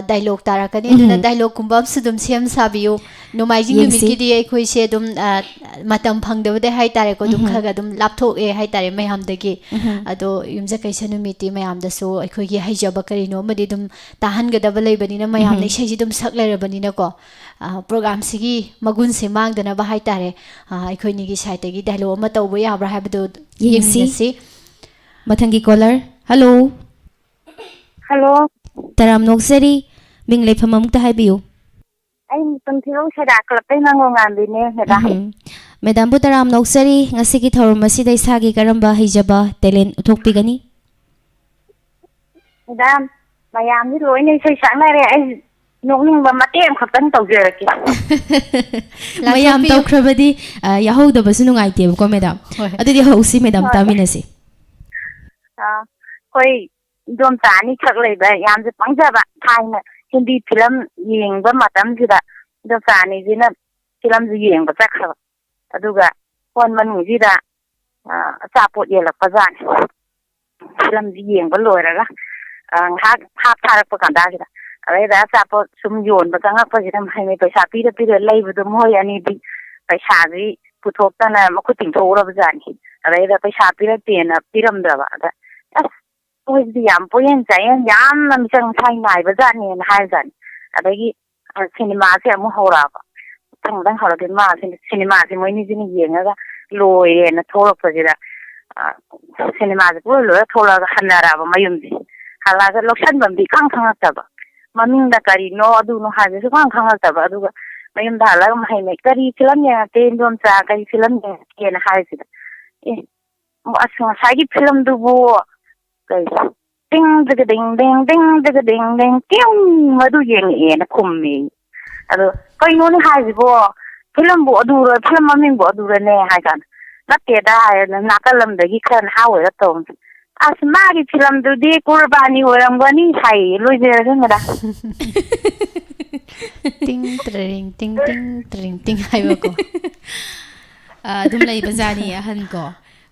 ꯗꯥꯏꯂꯣग ꯇꯥꯔꯛꯀꯅꯤ ꯑꯗꯨꯅ ꯗꯥꯏꯂꯣꯒꯀꯨꯝꯕ ꯑꯃꯁꯨ ꯑꯗꯨꯝ ꯁꯦꯝ ꯁꯥꯕꯤꯌꯨ ꯅꯣꯡꯃꯥꯏꯖꯤꯡ ꯌꯦꯡꯁꯤ ꯅꯨꯃꯤꯠꯀꯤꯗꯤ ꯑꯩꯈꯣꯏꯁꯦ ꯑꯗꯨꯝ ꯃꯇꯝ ꯐꯪꯗꯕꯗꯩ ꯍꯥꯏꯇꯥꯔꯦꯀꯣ ꯑꯗꯨꯝ ꯈꯔ ꯑꯗꯨꯝ ꯂꯥꯞꯊꯣꯛꯑꯦ ꯍꯥꯏꯇꯥꯔꯦ ꯃꯌꯥꯝꯗꯒꯤ ꯑꯗꯣ ꯌꯨꯝꯖꯀꯩꯁ ꯅꯨꯃꯤꯠꯇꯤ ꯃꯌꯥꯝꯗꯁꯨ ꯑꯩꯈꯣꯏꯒꯤ ꯍꯩꯖꯕ ꯀꯔꯤꯅꯣ ꯑꯃꯗꯤ ꯑꯗꯨꯝ ꯇꯥꯍꯟꯒꯗꯕ ꯂꯩꯕꯅꯤꯅ ꯃꯌꯥꯝꯅ ꯏꯁꯩꯁꯤ ꯑꯗꯨꯝ ꯁꯛ ꯂꯩꯔꯕꯅꯤꯅꯀꯣ ꯄ꯭ꯔꯣꯒ꯭ꯔꯥꯝꯁꯤꯒꯤ ꯃꯒꯨꯟꯁꯦ ꯃꯥꯡꯗꯅꯕ ꯍꯥꯏꯇꯥꯔꯦ ꯑꯩꯈꯣꯏꯅꯤꯒꯤ ꯁꯥꯏꯠꯇꯒꯤ ꯗꯥꯏꯂꯣग ꯑꯃ ꯇꯧꯕ ꯌꯥꯕ꯭ꯔꯥ ꯍꯥꯏꯕꯗꯨ ꯌꯦꯡꯃꯤꯟꯅꯁꯤ ꯃꯊꯪꯒꯤ ꯀꯣꯂꯔ ꯍꯜꯂꯣ ꯍꯜꯂꯣ ꯇꯔꯥꯝ ꯅꯣꯛꯆꯔꯤ ꯃꯤꯡ ꯂꯩꯐꯝ ꯑꯃꯨꯛꯇ ꯍꯥꯏꯕꯤꯌꯨ ꯑꯩ ꯄꯟꯊꯤꯔꯧ ꯁꯦꯗꯥ ꯀ꯭ꯂꯕꯇꯩ ꯉꯥꯡꯕꯤꯅꯦ ꯃꯦꯗꯥꯝ ꯃꯦꯗꯥꯝꯕꯨ ꯇꯔꯥꯝ ꯅꯣꯛꯆꯔꯤ ꯉꯁꯤꯒꯤ ꯊꯧꯔꯝ ꯑꯁꯤꯗ ꯏꯁꯥꯒꯤ ꯀꯔꯝꯕ ꯍꯩꯖꯕ ꯇꯦꯂꯦꯟ ꯎꯠꯊꯣꯛꯄꯤꯒꯅꯤ ꯃꯦꯗꯥꯝ ꯃꯌꯥꯝꯗꯤ ꯂꯣꯏꯅ ꯏꯁꯩ ꯁꯛꯅꯔꯦ ꯑꯩ ꯅꯣꯛꯅꯤꯡꯕ ꯃꯇꯦꯛ ꯑꯃꯈꯛꯇꯪ ꯇꯧꯖꯔꯛꯀꯦ ꯃꯌꯥꯝ ꯇꯧꯈ꯭ꯔꯕꯗꯤ ꯌꯥꯍꯧꯗꯕꯁꯨ ꯅꯨꯡꯉꯥꯏꯇꯦꯕꯀꯣ ꯃꯦꯗꯥꯝ ꯑꯗꯨꯗꯤ ꯍꯧꯁꯤ ꯃꯦꯗꯥꯝ ꯇꯥꯃꯤꯟꯅꯁꯤ ꯑꯩꯈꯣꯏ ꯏꯗꯣꯝꯆꯥ ꯑꯅꯤꯈꯛ ꯂꯩꯕ ꯌꯥꯝꯁꯨ ꯄꯪꯖꯕ ꯊꯥꯏꯅ ꯍꯤꯟꯗꯤ ꯐꯤꯂꯝ ꯌꯦꯡꯕ ꯃꯇꯝꯁꯤꯗ ꯏꯗꯣꯝꯆꯥ ꯑꯅꯤꯁꯤꯅ ꯐꯤꯂꯝꯁꯨ ꯌꯦꯡꯕ ꯆꯠꯈ꯭ꯔꯕ ꯑꯗꯨꯒ ꯍꯣꯜ ꯃꯅꯨꯡꯁꯤꯗ ꯑꯆꯥꯄꯣꯠ ꯌꯦꯜꯂꯛꯄꯖꯥꯠꯅꯤ ꯐꯤꯂꯝꯁꯤ ꯌꯦꯡꯕ ꯂꯣꯏꯔꯒ ꯉꯥꯏꯍꯥꯛ ꯍꯥꯞ ꯊꯥꯔꯛꯄ ꯀꯥꯟꯗꯥꯁꯤꯗ ꯑꯗꯩꯗ ꯑꯆꯥꯄꯣꯠ ꯁꯨꯝ ꯌꯣꯟꯕ ꯆꯪꯉꯛꯄꯁꯤꯗ ꯍꯩꯃꯩ ꯄꯩꯁꯥ ꯄꯤꯔ ꯂꯩꯕꯗꯣ ꯃꯣꯏ ꯑꯅꯤꯗꯤ ꯄꯩꯁꯥꯁꯤ ꯄꯨꯊꯣꯛꯇꯅ ꯃꯈꯨꯠ ꯇꯤꯡꯊꯣꯛꯎꯔꯕꯖꯥꯠꯅꯤ ꯑꯗꯩꯗ ꯄꯩꯁꯥ ꯄꯤꯔꯛꯇꯦꯅ ꯄꯤꯔꯝꯗ꯭ꯔꯕ ꯑꯗ ꯑꯁ ꯃꯣꯏꯁꯤꯗꯤ ꯌꯥꯝ ꯄꯣꯌꯦꯡ ꯆꯥꯌꯦꯡ ꯌꯥꯝꯅ ꯃꯤꯆꯪ ꯃꯤꯈꯥꯏ ꯅꯥꯏꯕꯖꯥꯠꯅꯦꯅ ꯍꯥꯏꯕꯖꯥꯠꯅꯤ ꯑꯗꯒꯤ ꯁꯤꯅꯦꯃꯥꯁꯦ ꯑꯃꯨꯛ ꯍꯧꯔꯛꯑꯕ ꯃꯊꯪ ꯍꯧꯔꯛꯀꯦ ꯁꯤꯅꯦꯃꯥꯁꯦ ꯃꯣꯏꯅꯤꯁꯤꯅ ꯌꯦꯡꯉꯒ ꯂꯣꯏꯔꯦꯅ ꯊꯣꯛꯂꯛꯄꯁꯤꯗ ꯁꯤꯅꯦꯃꯥꯁꯦ ꯄꯨꯔ ꯂꯣꯏꯔ ꯊꯣꯛꯂꯛꯑꯒ ꯍꯟꯅꯔꯛꯑꯕ ꯃꯌꯨꯝꯁꯦ ꯍꯜꯂꯛꯑꯒ ꯂꯧꯁꯟꯐꯝꯗꯤ ꯈꯪꯉꯛꯇꯕ ꯃꯃꯤꯡꯗ ꯀꯔꯤꯅꯣ ꯑꯗꯨꯅꯣ ꯍꯥꯏꯕꯁꯨ ꯈꯪꯉꯛꯇꯕ ꯑꯗꯨꯒ ꯃꯌꯨꯝꯗ ꯍꯜꯂꯒ ꯍꯩꯃꯩ ꯀꯔꯤ ꯐꯤꯂꯝ ꯌꯦꯡꯉꯛꯀꯦ ꯏꯟꯗꯣꯝꯆꯥ ꯀꯔꯤ ꯐꯤꯂꯝ ꯌꯦꯡꯉꯛꯀꯦꯅ ꯍꯥꯏꯁꯤꯗ ꯑꯁꯉꯁꯥꯏꯒꯤ ꯐꯤꯂꯝꯗꯨꯕꯨ ꯀꯩ ꯇꯤꯡ ꯗꯒ ꯗꯤꯡ ꯗꯤꯡ ꯗꯤꯡ ꯗꯒ ꯗꯤꯡ ꯗꯤꯡ ꯇꯤꯡ ꯑꯗꯨ ꯌꯦꯡꯉꯛꯑꯦꯅ ꯈꯨꯝꯃꯦ ꯑꯗꯣ ꯀꯩꯅꯣꯅꯦ ꯍꯥꯏꯁꯤꯕꯣ ꯐꯤꯂꯝꯕꯨ ꯑꯗꯨꯔ ꯐꯤꯂꯝ ꯃꯃꯤꯡꯕꯨ ꯑꯗꯨꯔꯅꯦ ꯍꯥꯏ ꯀꯥꯟꯗ ꯅꯠꯇꯦꯗ ꯍꯥꯏꯔꯅ ꯅꯥꯀꯜ ꯂꯝꯗꯒꯤ ꯈꯔ ꯅꯍꯥ ꯑꯣꯏꯔ ꯇꯧꯔꯝꯁꯦ ꯑꯁ ꯃꯥꯒꯤ ꯐꯤꯂꯝꯗꯨꯗꯤ ꯀꯨꯔꯕꯥꯅꯤ ꯑꯣꯏꯔꯝꯒꯅꯤ ꯍꯥꯏꯌꯦ ꯂꯣꯏꯖꯔꯒꯦ ꯃꯦꯗꯥꯝ ꯇꯤꯡ ꯇ꯭ꯔꯤꯡ ꯇꯤꯡ ꯇꯤꯡ ꯇ꯭ꯔꯤꯡ ꯇꯤꯡ ꯍꯥꯏꯕꯀꯣ ꯑꯗꯨꯝ ꯂꯩꯕꯖꯥꯠꯅꯤ ꯑꯍꯟ ꯀꯣ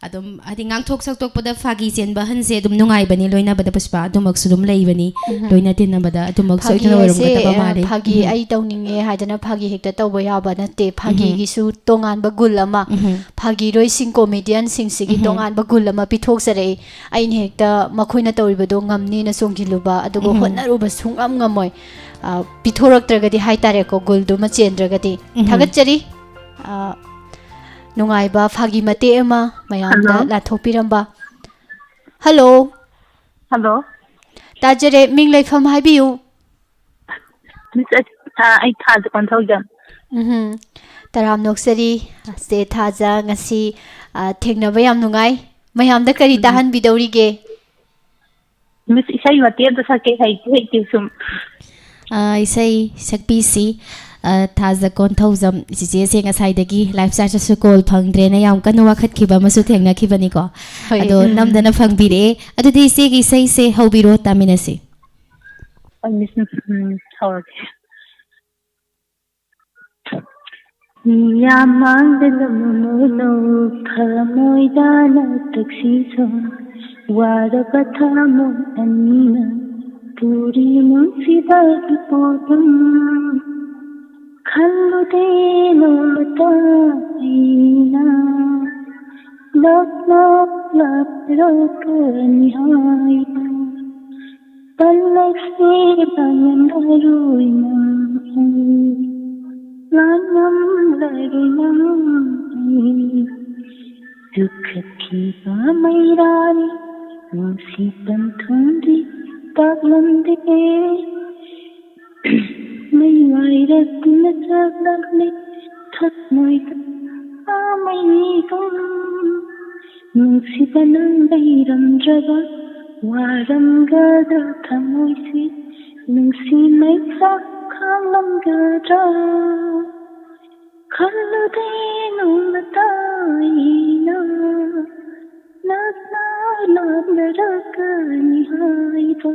ꯑꯗꯨꯝ ꯍꯥꯏꯗꯤ ꯉꯥꯡꯊꯣꯛ ꯁꯛꯇꯣꯛꯄꯗ ꯐꯥꯒꯤ ꯆꯦꯟꯕ ꯑꯍꯟꯁꯦ ꯑꯗꯨꯝ ꯅꯨꯡꯉꯥꯏꯕꯅꯤ ꯂꯣꯏꯅꯕꯗ ꯄꯨꯁꯄꯥ ꯑꯗꯨꯃꯛꯁꯨ ꯑꯗꯨꯝ ꯂꯩꯕꯅꯤ ꯂꯣꯏꯅ ꯇꯤꯟꯅꯕꯗ ꯑꯗꯨꯃꯛ ꯐꯥꯒꯤ ꯁꯣꯏꯗꯅ ꯍꯥꯏꯁꯦ ꯑꯣꯏꯔꯝꯒꯗꯕ ꯃꯥꯜꯂꯤ ꯐꯥꯒꯤ ꯑꯩ ꯇꯧꯅꯤꯡꯉꯦ ꯍꯥꯏꯗꯅ ꯐꯥꯒꯤ ꯍꯦꯛꯇ ꯇꯧꯕ ꯌꯥꯕ ꯅꯠꯇꯦ ꯐꯥꯒꯤꯒꯤꯁꯨ ꯇꯣꯉꯥꯟꯕ ꯒꯨꯜ ꯑꯃ ꯐꯥꯒꯤꯔꯣꯏꯁꯤꯡ ꯀꯣꯃꯦꯗꯤꯌꯟꯁꯤꯡꯁꯤꯒꯤ ꯇꯣꯉꯥꯟꯕ ꯒꯨꯜ ꯑꯃ ꯄꯤꯊꯣꯛꯆꯔꯛꯏ ꯑꯩꯅ ꯍꯦꯛꯇ ꯃꯈꯣꯏꯅ ꯇꯧꯔꯤꯕꯗꯣ ꯉꯝꯅꯤꯅ ꯆꯣꯡꯁꯤꯜꯂꯨꯕ ꯑꯗꯨꯒ ꯍꯣꯠꯅꯔꯨꯕ ꯁꯨꯡꯉꯝ ꯉꯝꯃꯣꯏ ꯄꯤꯊꯣꯔꯛꯇ꯭ꯔꯒꯗꯤ ꯍꯥꯏꯇꯥꯔꯦꯀꯣ ꯒꯨꯜꯗꯨꯃ ꯆꯦꯟꯗ꯭ꯔꯒꯗꯤ ꯊꯥꯒꯠꯆꯔꯤ ꯅꯨꯡꯉꯥꯏꯕ ꯐꯥꯒꯤ ꯃꯇꯦꯛ ꯑꯃ ꯃꯌꯥꯝꯗ ꯂꯥꯟꯊꯣꯛꯄꯤꯔꯝꯕ ꯍꯜꯂꯣ ꯍꯜꯂꯣ ꯇꯥꯖꯔꯦ ꯃꯤꯡ ꯂꯩꯐꯝ ꯍꯥꯏꯕꯤꯌꯨ ꯑꯩ ꯊꯥꯖ ꯀꯣꯟꯊꯧꯖꯝ ꯇꯔꯥꯝ ꯅꯣꯛꯆꯔꯤ ꯆꯦ ꯊꯥꯖ ꯉꯁꯤ ꯊꯦꯡꯅꯕ ꯌꯥꯝ ꯅꯨꯡꯉꯥꯏ ꯃꯌꯥꯝꯗ ꯀꯔꯤ ꯇꯥꯍꯟꯕꯤꯗꯧꯔꯤꯒꯦ ꯃꯤꯁ ꯏꯁꯩ ꯃꯇꯦꯛ ꯑꯃꯇ ꯁꯛꯀꯦ ꯍꯩꯇꯦ ꯁꯨꯝ ꯏꯁꯩ ꯁꯛꯄꯤꯁꯤ ꯊꯥꯖ ꯀꯣꯟꯊꯧꯖꯝ ꯆꯤꯆꯦꯁꯦ ꯉꯁꯥꯏꯗꯒꯤ ꯂꯥꯏꯐ ꯆꯥꯔꯖꯇꯁꯨ ꯀꯣꯜ ꯐꯪꯗ꯭ꯔꯦꯅ ꯌꯥꯝ ꯀꯟꯅ ꯋꯥꯈꯠꯈꯤꯕ ꯑꯃꯁꯨ ꯊꯦꯡꯅꯈꯤꯕꯅꯤꯀꯣ ꯑꯗꯣ ꯅꯝꯗꯅ ꯐꯪꯕꯤꯔꯛꯑꯦ ꯑꯗꯨꯗꯤ ꯏꯆꯦꯒꯤ ꯏꯁꯩꯁꯦ ꯍꯧꯕꯤꯔꯣ ꯇꯥꯃꯤꯟꯅꯁꯤ ꯃꯤꯁ ꯍꯧꯔꯒꯦ ꯌꯥꯝ ꯃꯥꯡꯗꯅ ꯊꯃꯣꯏꯗꯥꯅ ꯇꯛꯁꯤꯁꯣ ꯋꯥꯔꯕ ꯊꯃꯣꯏ ꯑꯅꯤꯅ ꯄꯨꯔꯤ ꯅꯨꯡꯁꯤꯕꯒꯤ ꯄꯣꯠꯇꯨꯝ खल्लुदे नोलताईना लप लप लप रकनी हाइना तल्लसे बनमरुइना लानम लरुइना दुख थीबा मैरानी नुसीतन थुंदी तगलंदे May wairat na saglagne thot moy amay kum nung sibanang bayram draga waram gada thamoy si nung sinay sakhalam gada khallude nung natayina nagna naglaraka nihayda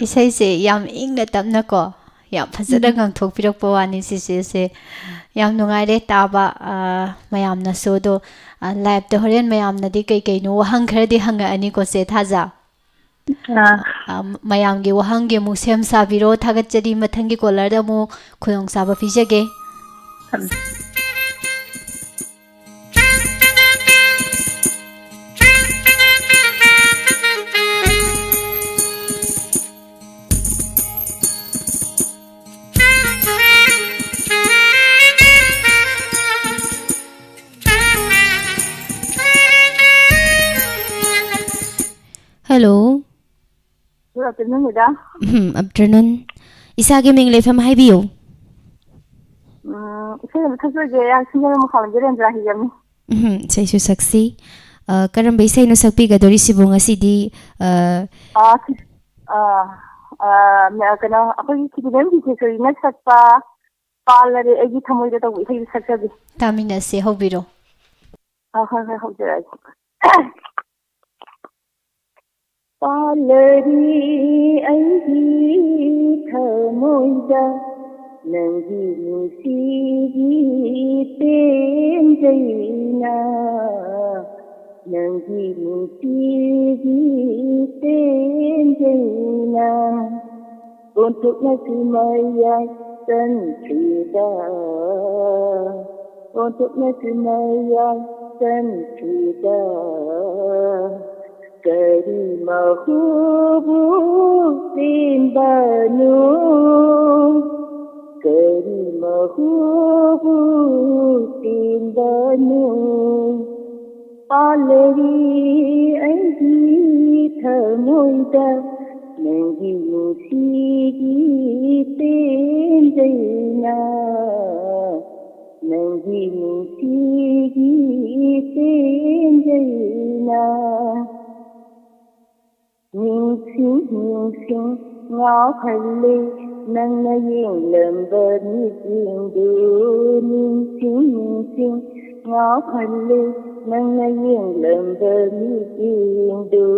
Isayse yam ingna tamna ko yam phajada ngangthokpirokpa wani sise yam nungaire taba mayamna so do live to horen mayamna di kai kai no wahang khardi hanga ani ko se thaja mayamgi wahanggi mu sem sabiro thagachadi mathangi kolar da mu khuyong saba pijage Hello. Good afternoon, madam. Afternoon. Isagi ming lefam haibiyo. Saya nak tanya je, yang sini mau kawan jalan jalan hijau ni. Saya su saksi. Karam baisai no sakpi gadori si bunga si di. Kena apa ni kita ni kita seri nak sakpa. Palare egi thamoi dah tahu ini saksa di. tamina se hobiro Hau jalan. Palari aigi thamoida nangi musigi tenjaina nangi musigi tenjaina untuk nasimaya santrida untuk nasimaya santrida Kari mahubu timbanu Kari mahubu timbanu Palari aigi thamoida Nangi musigi tenjaina Nangi musigi tenjaina Ning ngao khalle nangna yeng lamba ni jindu ning ngao khalle nangna yeng lamba ni jindu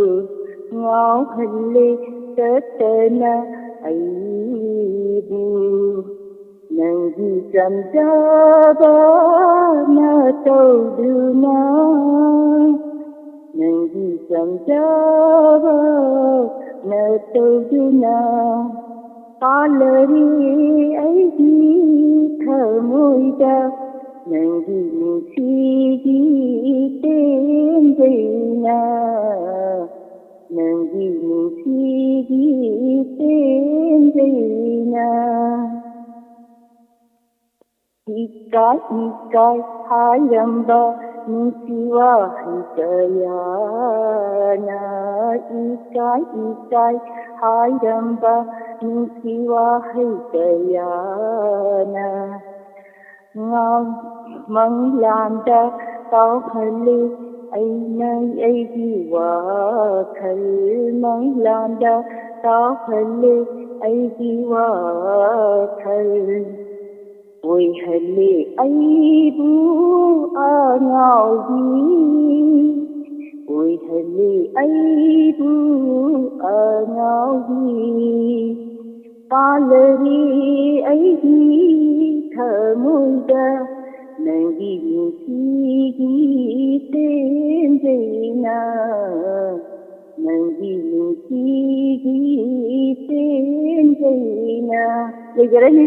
ngao khalle tatana aibu nangi samjaba na tauduna Nangi samjaba na tauduna Palari aigi thamoida Nangi musigi tenjaina Nangi musigi tenjaina Ikai hayamba Nisiwa hidayana Ikai hayamba Nisiwa hidayana Ngao manglanda tao khali Ainay aigi wakhal Manglanda tao khali aigi wakhal Oi hale aibu angawi Oi hale aibu angawi Palari aigi thamoida Nangi nungi tenjena Nangi nungi tenjena Legerani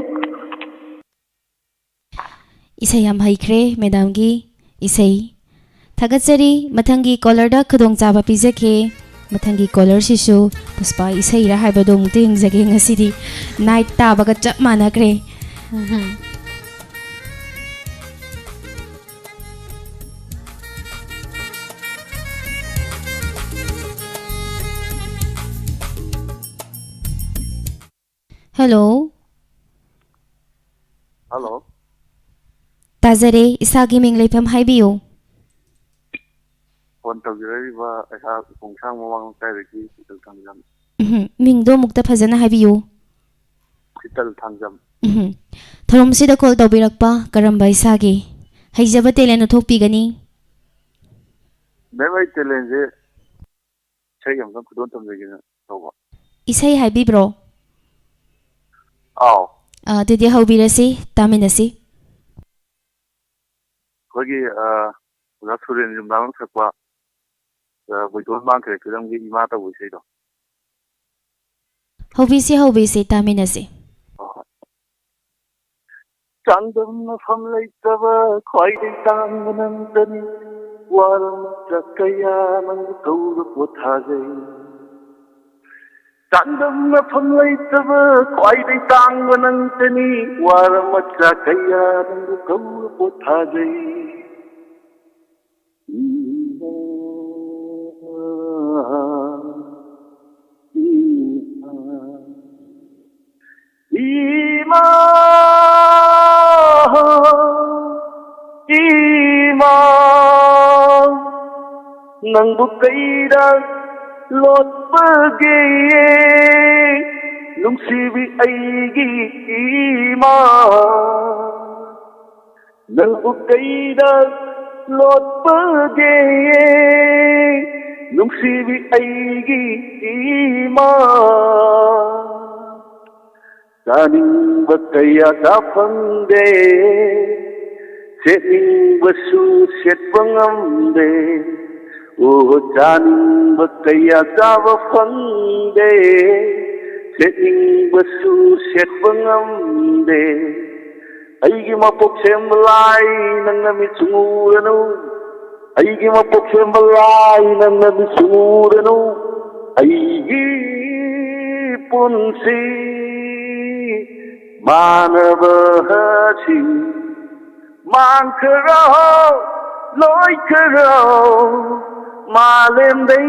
Isay yam haikre madam gi isay thagatsari mathangi caller da khudong chaba pizake mathangi caller sisu puspa isay ra haibado mukte hingjage ngasidi night ta baga chap manakre. Hello. Hello. Tazare isagi ming leipam haibiyo. Phone tawjiraiba aisa khongthang mawang kaidagi Sital Thangjam. Ming do mukta phajana haibiyo. Sital Thangjam. Thorom sida call tawbirakpa karamba isagi haijaba telenu thokpigani. Memai telenje sai yam kan khudon tamjegina tawba. Isay haibibro. Aw. Didi haubirasi taminasi. Kogi udah surin jumlah sekwa betul bangkit kita mungkin imata busai do. Haubisi taminasi. Candam na famlay taba koi di tangan tani waram cakaya nang kaur pothajai. Candam na famlay taba koi di tangan tani waram cakaya nang kaur pothajai. Ima nang bukaida lot page nungsibi aigi ima nang bukaida lot page nungsibi aigi ima Daning bakaya dapangde Setning basu set pangamde Oh daning bakaya dapangde Setning basu set pangamde Aigi mapok sembalai nang nami sunguranu Aigi mapok sembalai nang nami sunguranu Aigi punsi Manabahati Mankarao Loikarao Malemday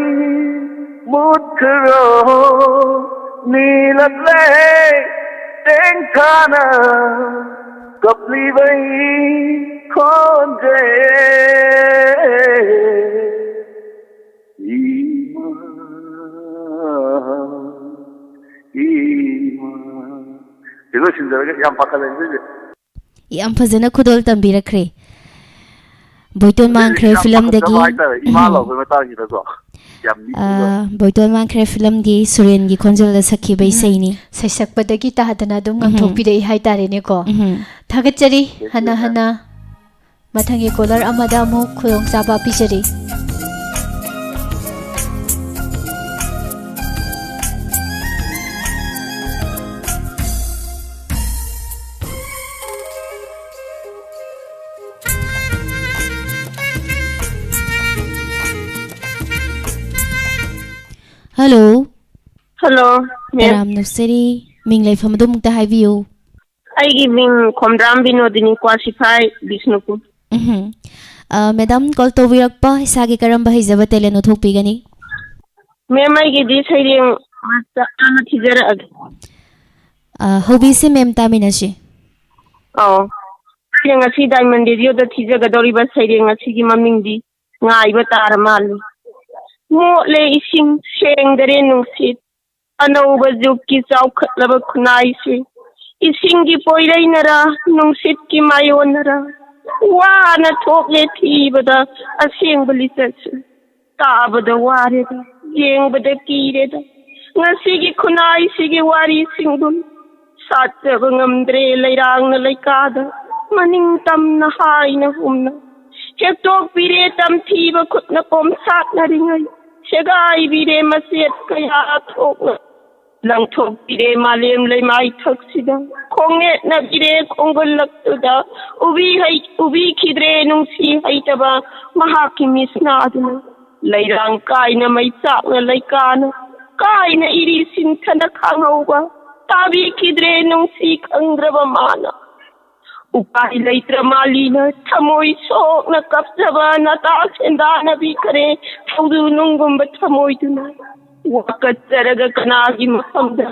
Mutkarao Nilatle Tengkana Kaplibay Konde Itu sendiri yang pakai lensa. Yang fazana khudol tambirakre. Boyton mangkre film dagi. Imalo bermata gitu so. Boyton mangkre film gi Suren gi konjol da sakhi bai saini. Saisakpadagi tahadana dum ngangthokpidai haitare ko. Thagachari hana mathangi caller amada mu khudong chaba pijari. Hello. Hello. Ram Nusri Ming Lai Famadu Mukta Haibiyo. I give Ming Komdram Binodini Kwasify Bisnuku. Madam call to Virakpa Isagi Karamba Hizaba Teleno Topigani. Ma'am, I give this heading Amatizera. Hobisi Mem Taminashi. Oh. I see Diamond is the teacher Gadoriba saying a Sigi Mamindi. Ngai Bataramal. Motley ising sheng the renunsit. Anova Zuki Zauk Lava Kunaisi. Isingi Poiranera, Nunsit Ki Mayonera. Wana talk let Ibada, a single Taba the Warrior, Yang but the Kid. Nasigi Kunai Sigi Wari single. Satavangam Dre Lairang Laikada. maning tamna haina humna hektok pire tam thiba khutna kom sat na ringai segai bire maset kaya thokna lang thok pire malem lei mai thak sida khonge na pire khongol laktuda ubi khidre nung si haitaba mahaki misna aduna leirang kaina mai chakna leikana kaina iri sin thana khangauba tabi khidre nung si khangraba mana upai leitra malina thamoi sokna kapjaba nata sendana bikare thaudu nungumba thamoi duna wakat jaraga kanagi mahamda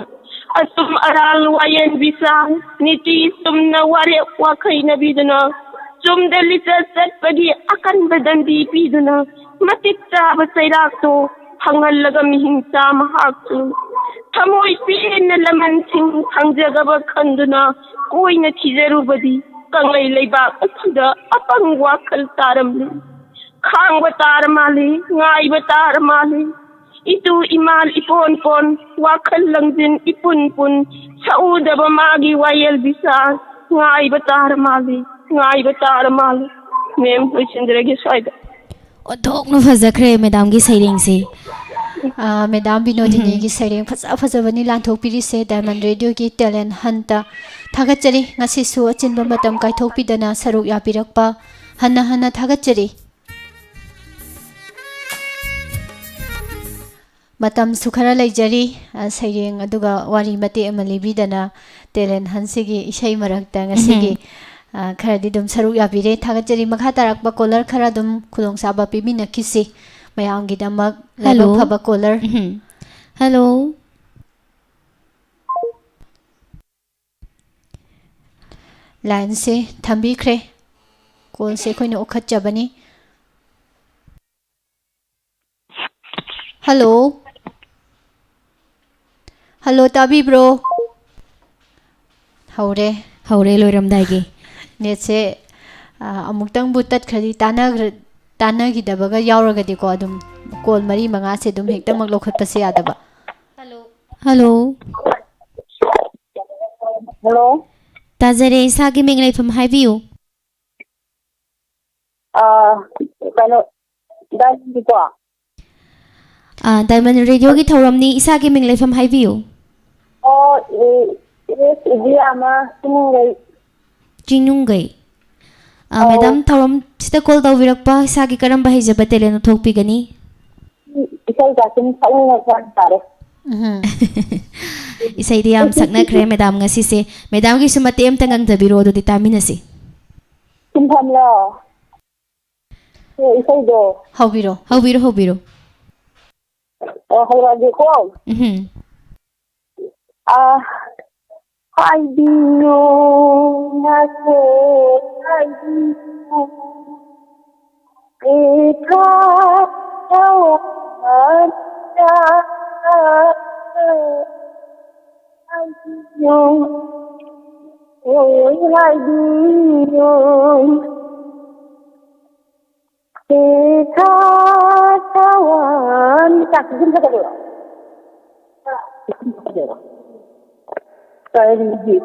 asum aral wayan bisa niti sumna ware wakaina biduna sum delita satpadi akan badandi biduna matitra basairakto hangallaga mihingsa mahaktu thamoi pina laman sing thangjagaba khanduna koina thijarubadi kangai leibak athuda apang wakal taramli khangba taramali ngaiba taramali itu imal ipon pon wakal langjin ipun pun saudaba magi wayel bisa ngaiba taramali mem Huishindragi saida Othokna fajakhre madam gi sairing se. Madam Binodini gi sairing fajabani lanthokpiri se Diamond Radio gi talent hanta thagachari ngasi su achinba matam kaithokpidana saruk yapirakpa hanna thagachari matam sukhara laijari sairing aduga wari mate amalibidana talent hansigi isai marakta ngasigi kharadi dum saruk yabire thagachari makha tarakba caller khara dum khulong saba pimina kisi mayamgi damak Hello. labo phaba caller Hello. line se thambikre call se khoina okhat jabani hello tabi bro Haure loiramdai gi. net se amuktang butat khari tana gi dabaga yauragadi ko adum call mari manga se dum hekta mak lokhat pase adaba Hello. Hello. Tajare isagi minglai pham haibiu. Kano dai ko. Diamond Radio gi thoramni isagi minglai pham haibiu. Idi ama tingai Jinungai. Madam thoram sita call tawbirakpa isagi karamba hijaba teleno thokpigani. isai ga sin thangna kwan tare. Isai di am sakna khre madam ngasi se madam gi sumate am tangang jabiro do ditaminasi. Sin thamla. Isai do. Hobiro. Hayradi ko. I do not say I do.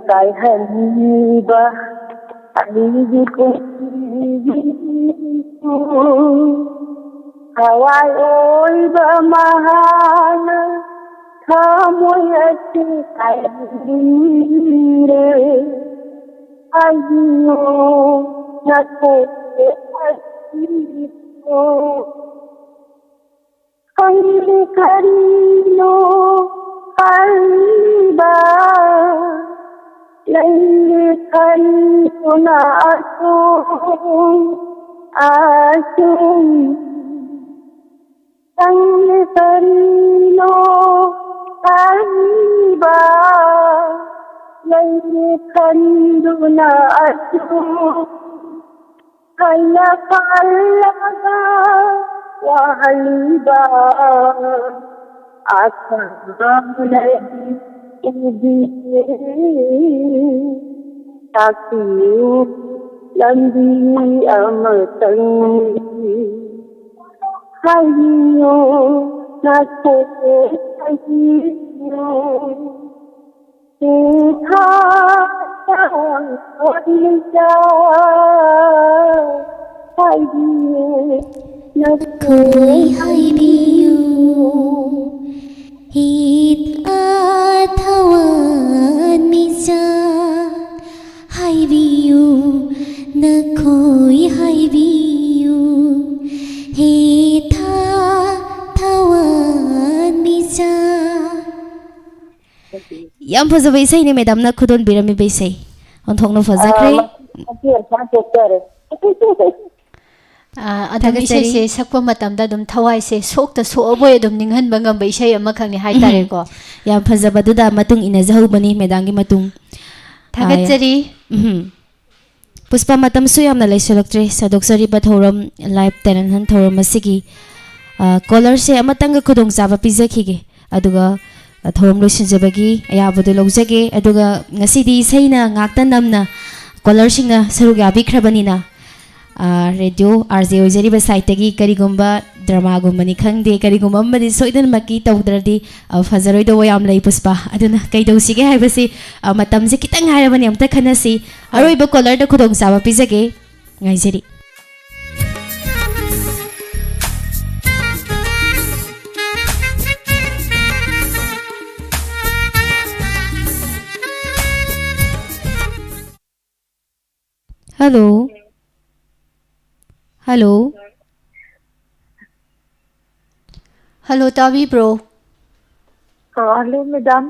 Kai haniba ani ko hawai oi ba mahana thamoi ati kai re ayo na ko ati ko kari karino hariba Laylikan kuna asum Laylikan no hariba Laylikan kuna asum Kala wahaliba Asalay Takiyu lambi amatang Hayo nako hayo Ika 어디자 살기에 Khơi hai biu hít thawan misa hai biu na khơi hai biu hít thawan misa. Yam fazaba isai ni madam na khudon birami ba isai onthokno fazakre ꯑꯗꯨꯝ ꯏꯁꯩꯁꯦ ꯁꯛꯄ ꯃꯇꯝꯗ ꯑꯗꯨꯝ ꯊꯋꯥꯏꯁꯦ ꯁꯣꯛꯇ ꯁꯣꯛꯑꯕꯣꯏ ꯑꯗꯨꯝ ꯅꯤꯡꯍꯟꯕ ꯉꯝꯕ ꯏꯁꯩ ꯑꯃꯈꯛꯅꯤ ꯍꯥꯏꯇꯥꯔꯦꯀꯣ ꯌꯥꯝ ꯐꯖꯕꯗꯨꯗ ꯃꯇꯨꯡ ꯏꯟꯅꯖꯍꯧꯕꯅꯤ ꯃꯦꯗꯥꯝꯒꯤ ꯃꯇꯨꯡ ꯊꯥꯒꯠꯆꯔꯤ ꯄꯨꯁꯄꯥ ꯃꯇꯝꯁꯨ ꯌꯥꯝꯅ ꯂꯩꯁꯤꯜꯂꯛꯇ꯭ꯔꯦ ꯁꯥꯗꯣꯛꯆꯔꯤꯕ ꯊꯧꯔꯝ ꯂꯥꯏꯚ ꯇꯦꯂꯦꯟꯠ ꯍꯟꯠ ꯊꯧꯔꯝ ꯑꯁꯤꯒꯤ ꯀꯣꯂꯔꯁꯦ ꯑꯃꯇꯪꯒ ꯈꯨꯗꯣꯡꯆꯥꯕ ꯄꯤꯖꯈꯤꯒꯦ ꯑꯗꯨꯒ ꯊꯧꯔꯝ ꯂꯣꯏꯁꯤꯟꯖꯕꯒꯤ ꯑꯌꯥꯕꯗꯨ ꯂꯧꯖꯒꯦ ꯑꯗꯨꯒ ꯉꯁꯤꯗꯤ ꯏꯁꯩꯅ ꯉꯥꯛꯇ ꯅꯝꯅ ꯀꯣꯂꯔꯁꯤꯡꯅ ꯁꯔꯨꯛ ꯌꯥꯕꯤꯈ꯭ꯔꯕꯅꯤꯅ रेडियो आरजे ओइजरीबा साइटगी करिगुम्बा ड्रामागुम्बनी खंगदे करिगुम्बा अमदि सोइदनमकी तौद्रदि फजरोइदो याम लई पुष्पा अदुना कैदौसिगे हाइबसि मतमसे खितंग हाइरबनि अमता खनसि अरोइबा कॉलर द खुदोंग साबा पिजगे ngaijeri hello hello ꯍꯜꯂꯣ ꯇꯥꯕꯤꯕ꯭ꯔꯣ Hello, madam.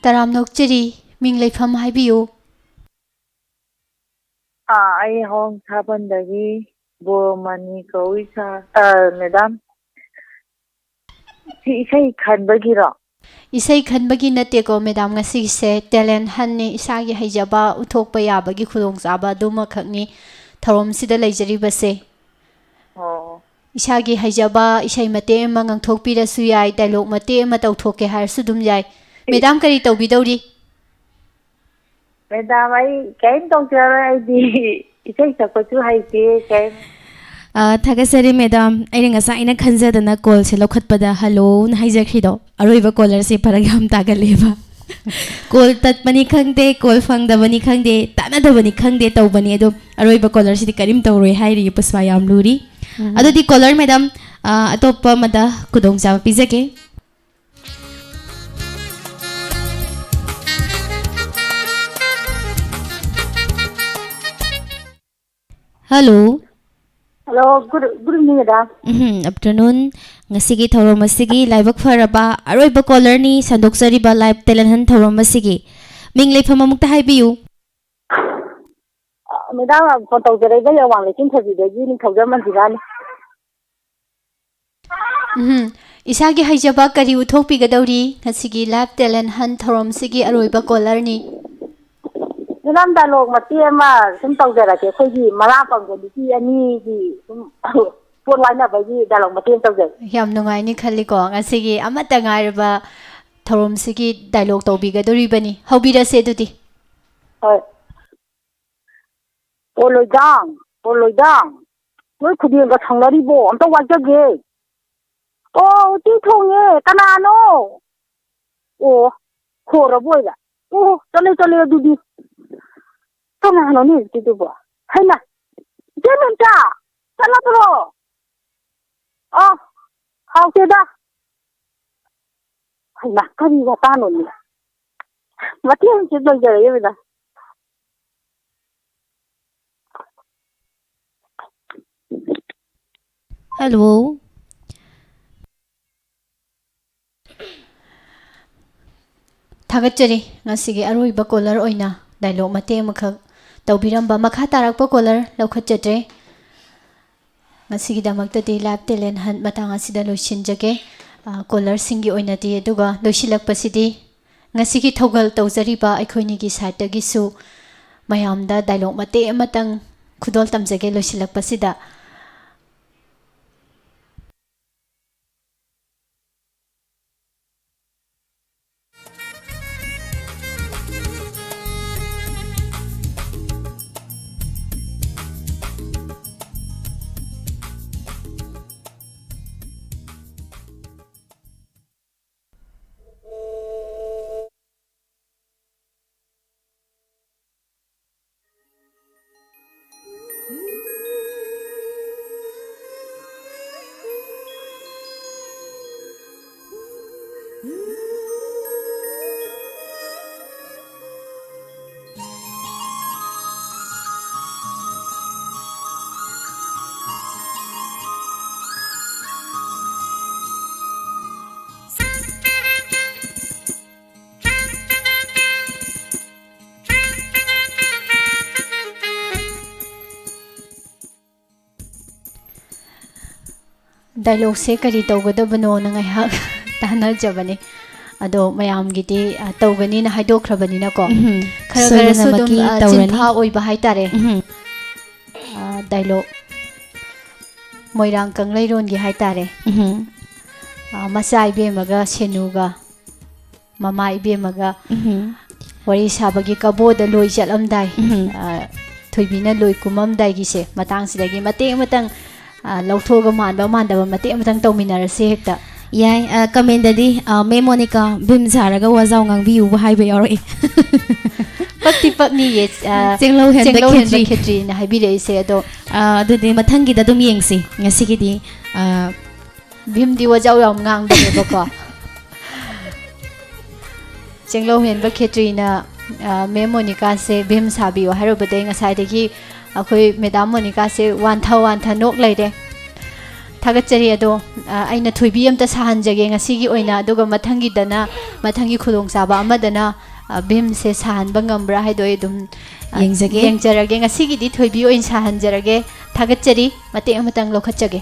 ꯇꯔꯥꯝ ꯅꯣꯛꯆꯔꯤ ꯃꯤꯡ ꯂꯩꯐꯝ ꯍꯥꯏꯕꯤꯌꯨ I home Sabandagi, Boromani Kauisa, madam. Isay Khanbagiro. ꯏꯁꯩ ꯈꯟꯕꯒꯤ ꯅꯠꯇꯦꯀꯣ ꯃꯦꯗꯥꯝ ꯉꯁꯤꯒꯤꯁꯦ ꯇꯦꯂꯦꯟꯠ ꯍꯟꯠꯅꯤ ꯏꯁꯥꯒꯤ ꯍꯩꯖꯕ ꯎꯠꯊꯣꯛꯄ ꯌꯥꯕꯒꯤ ꯈꯨꯗꯣꯡꯆꯥꯕ ꯑꯗꯨꯃꯈꯛꯅꯤ ꯊꯧꯔꯝꯁꯤꯗ ꯂꯩꯖꯔꯤꯕꯁꯦ Oh. ꯏꯁꯥꯒꯤ ꯍꯩꯖꯕ ꯏꯁꯩ ꯃꯇꯦꯛ ꯑꯃ ꯉꯪꯊꯣꯛꯄꯤꯔꯁꯨ ꯌꯥꯏ ꯗꯥꯏꯂꯣꯛ ꯃꯇꯦꯛ ꯑꯃ ꯇꯧꯊꯣꯛꯀꯦ ꯍꯥꯏꯔꯁꯨ ꯑꯗꯨꯝ ꯌꯥꯏ ꯃꯦꯗꯥꯝ ꯀꯔꯤ ꯇꯧꯕꯤꯗꯧꯔꯤ Madam, I came to tell you, isay Sakotu Haiti came. थागसरी मैडम अरे ngसाइना खनजदना कॉल से लखतपदा हेलो न हाइजखरिदो अरोइबा कॉलर से फरग हम तागलेबा कॉल तत्पनी खंगदे कॉल फंगदबनी खंगदे तानादबनी खंगदे तौबनी अदो अरोइबा कॉलर से करिम तौरोय हाइरि पुष्पा याम लूरी अदोदि कॉलर मैडम अतोप्पा मदा कुदोंग चाव पिजके hello Hello, good evening, madam. Afternoon ngasigi thauram asigi laibak faraba aroiba caller ni sandoksariba live talent han thauram asigi ming leifam amukta haibiu Madam, phone to the radio wang lekin thabidagi ni khawjaman dirani. ꯏꯁꯥꯒꯤ ꯍꯩꯖꯕ ꯀꯔꯤ ꯎꯠꯊꯣꯛꯄꯤꯒꯗꯧꯔꯤ ꯉꯁꯤꯒꯤ live talent hunt ꯊꯧꯔꯝꯁꯤꯒꯤ ꯑꯔꯣꯏꯕ ꯀꯣꯂꯔꯅꯤ Madam, dialogue mati ama sum tawjarake khoi mara pangdi ani di sum phone line bagi dialogue mati tawjar. ꯌꯥꯝ ꯅꯨꯡꯉꯥꯏꯅꯤ ꯈꯜꯂꯤꯀꯣ ꯉꯁꯤꯒꯤ ꯑꯃꯠꯇ ꯉꯥꯏꯔꯕ ꯊꯧꯔꯝꯁꯤꯒꯤ ꯗꯥꯏꯂꯣꯛ ꯇꯧꯕꯤꯒꯗꯧꯔꯤꯕꯅꯤ ꯍꯧꯕꯤꯔꯁꯦ ꯑꯗꯨꯗꯤ Hoi. Oloidang. Noi khudien ga thanglari bo amta wajage. Oh, ti thonge kanano. Oh, khora boida. Oh, chale dudi. Kanano ni ti du bo. Haina. Jementa. Chala bro. Oh, how te da. Haina kari ga tano ni. Mati am che dol jare ye da. hello ꯊꯥꯒꯠꯆꯔꯤ ꯉꯁꯤꯒꯤ ꯑꯔꯣꯏꯕ colour ꯑꯣꯏꯅ dialogue ꯃꯇꯦꯛ ꯑꯃꯈꯛ ꯇꯧꯕꯤꯔꯝꯕ ꯃꯈꯥ ꯇꯥꯔꯛꯄ colour ꯂꯧꯈꯠꯆꯗ꯭ꯔꯦ ꯉꯁꯤꯒꯤꯗꯃꯛꯇꯗꯤ live talent hunt ꯃꯇꯥꯡ ꯑꯁꯤꯗ ꯂꯣꯏꯁꯤꯟꯖꯒꯦ ꯀꯣꯂꯔꯁꯤꯡꯒꯤ ꯑꯣꯏꯅꯗꯤ ꯑꯗꯨꯒ ꯂꯣꯏꯁꯤꯜꯂꯛꯄꯁꯤꯗꯤ ꯉꯁꯤꯒꯤ ꯊꯧꯒꯜ ꯇꯧꯖꯔꯤꯕ ꯑꯩꯈꯣꯏꯅꯤꯒꯤ ꯁꯥꯏꯠꯇꯒꯤꯁꯨ ꯃꯌꯥꯝꯗ ꯗꯥꯏꯂꯣꯛ ꯃꯇꯦꯛ ꯑꯃꯇꯪ ꯈꯨꯗꯣꯜ ꯇꯝꯖꯒꯦ ꯂꯣꯏꯁꯤꯜꯂꯛꯄꯁꯤꯗ Dialogue se kari tawgadabano na ngayhak tanajabani ado mayamgidi tawgani na haidokrabani na ko khara khara su dum chinpha oiba haitare dialogue moirang kanglairon gi haitare masai be maga senuga mama ibe maga wari sabagi kaboda loi chalamdai thoibina loi kumamdai gi se matang sidagi mateng lautoga manba mandaba mate amatang tawminarase hekta yai kamendadi me Monica bim zaraga wazaw ngangbi u haiba yoroi pakti pakni ye chenglo hen khetri na haibire se ado adudi mathangi da dum yengsi ngasigidi bim di wazaw yam ngang ba ko chenglo hen ba khetri na me Monica se bim sabi wa haro bade ngasai degi akoi Madam Monica se wan tha nok leide thagachari ado aina thuibi amta sahanjage ngasigi oina aduga mathangi dana mathangi khulong saba amadana bim se sahan bangambra haidoi dum yengjarage ngasigi di thuibi oin sahanjarage thagachari mate amatang lokhachage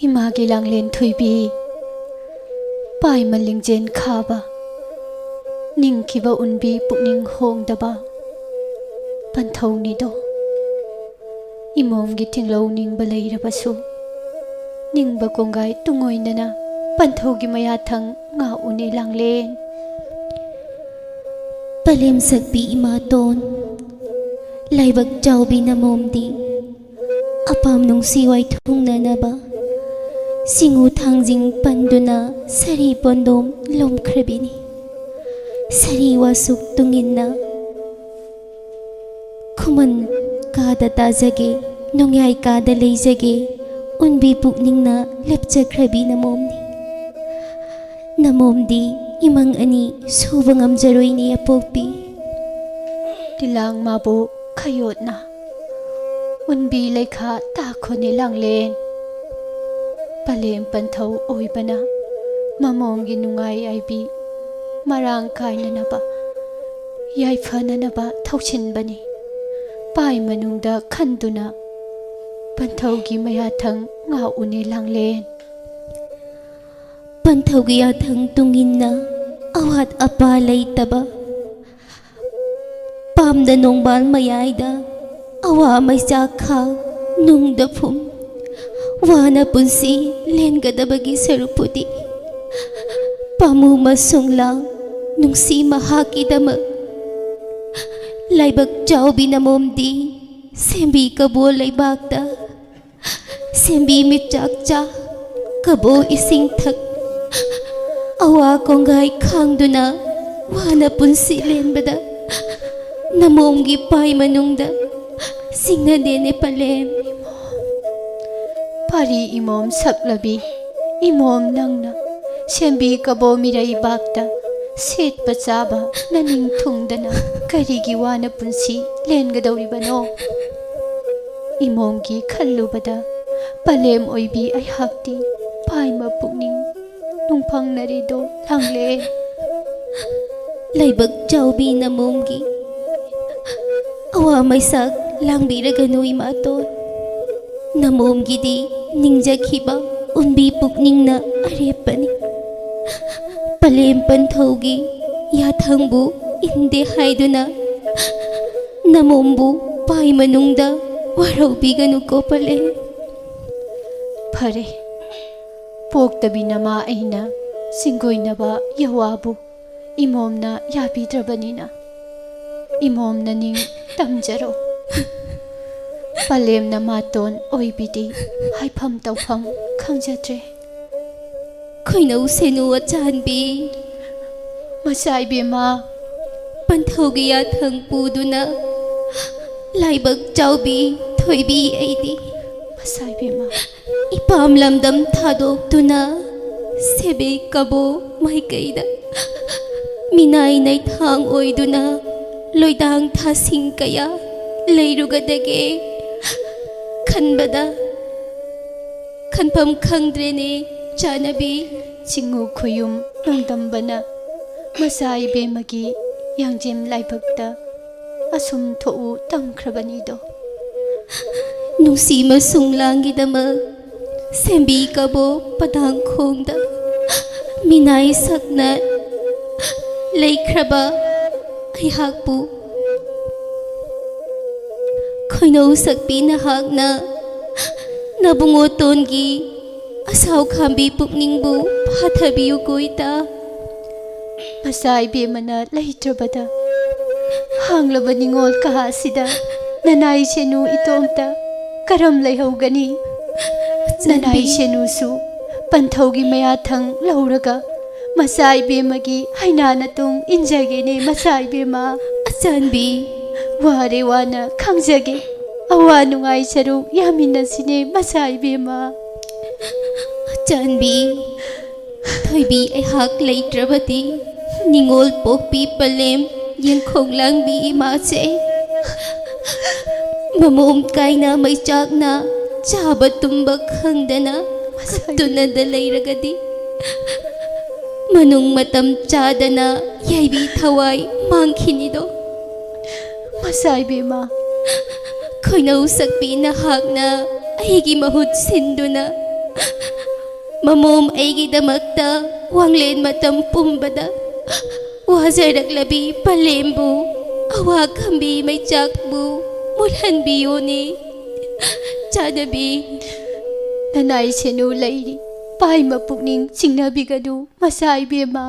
Imagi langlen thuibi pai malingjen khaba ningkiba unbi pukning hongdaba panthau ni do imom gi thinglo ningba leirabasu ningba kongai tungoinana panthau gi maya thang nga uni langlen palem sakbi imaton laibak jawbi namomdi apam nung siwai thungnanaba singu thangjing panduna sari pondom lomkhrabini sari wasuk tunginna khuman kada tajage nongyai kada leijage unbi pukningna lepchakhrabi namomdi imang ani subangam jaroini apokpi tilang mabu khayotna unbi lekha ta khoni langlen palem panthau oibana mamomgi nungai aibi marang kainanaba yaifananaba thauchinbani pai manungda khanduna panthaugi mayathang nga uni langlen panthaugi yathang tunginna awat apa leitaba pamda nongbal mayaida awa maisa kha nungda phum wana punsi lengadabagi sarupudi pamu masunglang nungsi mahakidama laibak jawbi namomdi sembi kabo laibakta sembi mitchakcha kabo ising thak awa kongai khangduna wana punsi lenbada namomgi pai manungda singna dene palem pari imom saklabi imom nangna sembi kabo mirai bakta set pachaba naning thungdana karigi wana punsi lengadawribano ꯏꯃꯣꯝꯒꯤ ꯈꯜꯂꯨꯕꯗ ꯄꯂꯦꯝ ꯑꯣꯏꯕꯤ ꯑꯩꯍꯥꯛꯇꯤ ꯄꯥꯏꯃ ꯄꯨꯛꯅꯤꯡ ꯅꯨꯡꯐꯪꯅꯔꯤꯗꯣ ꯂꯥꯡꯂꯦ ꯂꯥꯏꯕꯛ ꯆꯥꯎꯕꯤ ꯅꯃꯣꯝꯒꯤ ꯑꯋꯥ ꯃꯩꯁꯥꯛ ꯂꯥꯡꯕꯤꯔꯒꯅꯨ ꯏꯃꯥꯇꯣꯟ ꯅꯃꯣꯝꯒꯤꯗꯤ ꯅꯤꯡꯖꯈꯤꯕ ꯎꯟꯕꯤ ꯄꯨꯛꯅꯤꯡꯅ ꯑꯔꯦꯞꯄꯅꯤ ꯄꯂꯦꯝ ꯄꯟꯊꯧꯒꯤ ꯌꯥꯊꯪꯕꯨ ꯏꯟꯗꯦ ꯍꯥꯏꯗꯨꯅ ꯅꯃꯣꯝꯕꯨ ꯄꯥꯏ ꯃꯅꯨꯡꯗ ꯋꯥꯔꯧꯕꯤꯒꯅꯨꯀꯣ ꯄꯂꯦꯝ ꯐꯔꯦ ꯄꯣꯛꯇꯕꯤ ꯅꯃꯥ ꯑꯩꯅ ꯁꯤꯡꯒꯣꯏꯅꯕ ꯌꯋꯥꯕꯨ ꯏꯃꯣꯝꯅ ꯌꯥꯕꯤꯗ꯭ꯔꯕꯅꯤꯅ ꯏꯃꯣꯝꯅ ꯅꯤꯡ ꯇꯝꯖꯔꯣ ꯄꯂꯦꯝ ꯅꯃꯥꯇꯣꯟ ꯑꯣꯏꯕꯤꯗꯤ ꯍꯥꯏꯐꯝ ꯇꯧꯐꯝ ꯈꯪꯖꯗ꯭ꯔꯦ ꯈꯣꯏꯅꯧ ꯁꯦꯅꯨ ꯑꯆꯥꯟꯕꯤ ꯃꯆꯥ ꯏꯕꯦꯝꯃ ꯄꯟꯊꯧꯒꯤ ꯌꯥꯊꯪ ꯄꯨꯗꯨꯅ ꯂꯥꯏꯕꯛ ꯆꯥꯎꯕꯤ ꯊꯣꯏꯕꯤ ꯑꯩꯗꯤ ꯃꯆꯥ ꯏꯕꯦꯝꯃ ꯏꯄꯥꯝ ꯂꯝꯗꯝ ꯊꯥꯗꯣꯛꯇꯨꯅ ꯁꯦꯕꯦ ꯀꯕꯣ ꯃꯥꯏꯀꯩꯗ ꯃꯤꯅꯥꯏ ꯅꯩꯊꯥꯡ ꯑꯣꯏꯗꯨꯅ ꯂꯣꯏꯗꯥꯡ ꯊꯥꯁꯤꯡ ꯀꯌꯥ ꯂꯩꯔꯨꯒꯗꯒꯦ ꯈꯟꯕꯗ ꯈꯟꯐꯝ ꯈꯪꯗ꯭ꯔꯦꯅꯦ ꯆꯥꯅꯕꯤ ꯆꯤꯡꯉꯨ ꯈꯨꯌꯨꯝ ꯅꯣꯡꯗꯝꯕꯅ ꯃꯆꯥ ꯏꯕꯦꯝꯃꯒꯤ ꯌꯥꯡꯖꯦꯝ ꯂꯥꯏꯕꯛꯇ ꯑꯁꯨꯝ ꯊꯣꯛꯎ ꯇꯝꯈ꯭ꯔꯕꯅꯤꯗꯣ ꯅꯨꯡꯁꯤ ꯃꯁꯨꯡꯂꯥꯡꯒꯤꯗꯃꯛ ꯁꯦꯝꯕꯤ ꯀꯕꯣ ꯄꯗꯥꯡꯈꯣꯡꯗ ꯃꯤꯅꯥꯏ ꯁꯛꯅ ꯂꯩꯈ꯭ꯔꯕ ꯑꯩꯍꯥꯛꯄꯨ ꯈꯣꯏꯅꯧ ꯁꯛꯄꯤ ꯅꯍꯥꯛꯅ ꯅꯕꯨꯡꯉꯣꯇꯣꯟꯒꯤ ꯑꯁꯥꯎ ꯈꯥꯝꯕꯤ ꯄꯨꯛꯅꯤꯡꯕꯨ ꯐꯥꯊꯕꯤꯌꯨꯀꯣ ꯏꯇꯥ ꯃꯆꯥ ꯏꯕꯦꯝꯃꯅ ꯂꯩꯇ꯭ꯔꯕꯗ ꯍꯥꯡꯂꯕ ꯅꯤꯡꯉꯣꯜ ꯀꯍꯥꯁꯤꯗ ꯅꯅꯥꯏ ꯁꯦꯅꯨ ꯏꯇꯣꯝꯇ ꯀꯔꯝ ꯂꯩꯍꯧꯒꯅꯤ ꯅꯅꯥꯏ ꯁꯦꯅꯨꯁꯨ ꯄꯟꯊꯧꯒꯤ ꯃꯌꯥꯊꯪ ꯂꯧꯔꯒ ꯃꯆꯥ ꯏꯕꯦꯝꯃꯒꯤ ꯍꯩꯅꯥ ꯅꯇꯨꯡ ꯏꯟꯖꯒꯦꯅꯦ ꯃꯆꯥ ꯏꯕꯦꯝꯃ ꯑꯆꯥꯟꯕꯤ ꯋꯥꯔꯦ ꯋꯥꯅ ꯈꯪꯖꯒꯦ ꯑꯋꯥ ꯅꯨꯡꯉꯥꯏ ꯁꯔꯨꯛ ꯌꯥꯃꯤꯟꯅꯁꯤꯅꯦ ꯃꯆꯥ ꯏꯕꯦꯝꯃ ꯑꯆꯥꯟꯕꯤ ꯊꯣꯏꯕꯤ ꯑꯩꯍꯥꯛ ꯂꯩꯇ꯭ꯔꯕꯗꯤ ꯅꯤꯡꯉꯣꯜ ꯄꯣꯛꯄꯤ ꯄꯂꯦꯝ ꯌꯦꯡꯈꯣꯡ ꯂꯥꯡꯕꯤ ꯏꯃꯥꯁꯦ ꯃꯃꯣꯝ ꯀꯥꯏꯅ ꯃꯩꯆꯥꯛꯅ ꯆꯥꯕ ꯇꯨꯝꯕ ꯈꯪꯗꯅ ꯀꯞꯇꯨꯅꯗ ꯂꯩꯔꯒꯗꯤ ꯃꯅꯨꯡ ꯃꯇꯝ ꯆꯥꯗꯅ ꯌꯥꯏꯕꯤ ꯊꯋꯥꯏ ꯃꯥꯡꯈꯤꯅꯤꯗꯣ ꯃꯆꯥ ꯏꯕꯦꯝꯃ ꯈꯣꯏꯅꯧ ꯁꯛꯄꯤ ꯅꯍꯥꯛꯅ ꯑꯩꯒꯤ ꯃꯍꯨꯠ ꯁꯤꯟꯗꯨꯅ ꯃꯃꯣꯝ ꯑꯩꯒꯤꯗꯃꯛꯇ ꯋꯥꯡꯂꯦꯟ ꯃꯇꯝ ꯄꯨꯝꯕꯗ ꯋꯥꯖꯔꯛꯂꯕꯤ ꯄꯂꯦꯝꯕꯨ ꯑꯋꯥ ꯈꯝꯕꯤ ꯃꯩꯆꯥꯛꯕꯨ ꯃꯨꯠꯍꯟꯕꯤꯌꯨꯅꯦ ꯆꯥꯅꯕꯤ ꯅꯅꯥꯏ ꯁꯦꯅꯨ ꯂꯩꯔꯤ ꯄꯥꯏꯃ ꯄꯨꯛꯅꯤꯡ ꯆꯤꯡꯅꯕꯤꯒꯅꯨ ꯃꯆꯥ ꯏꯕꯦꯝꯃ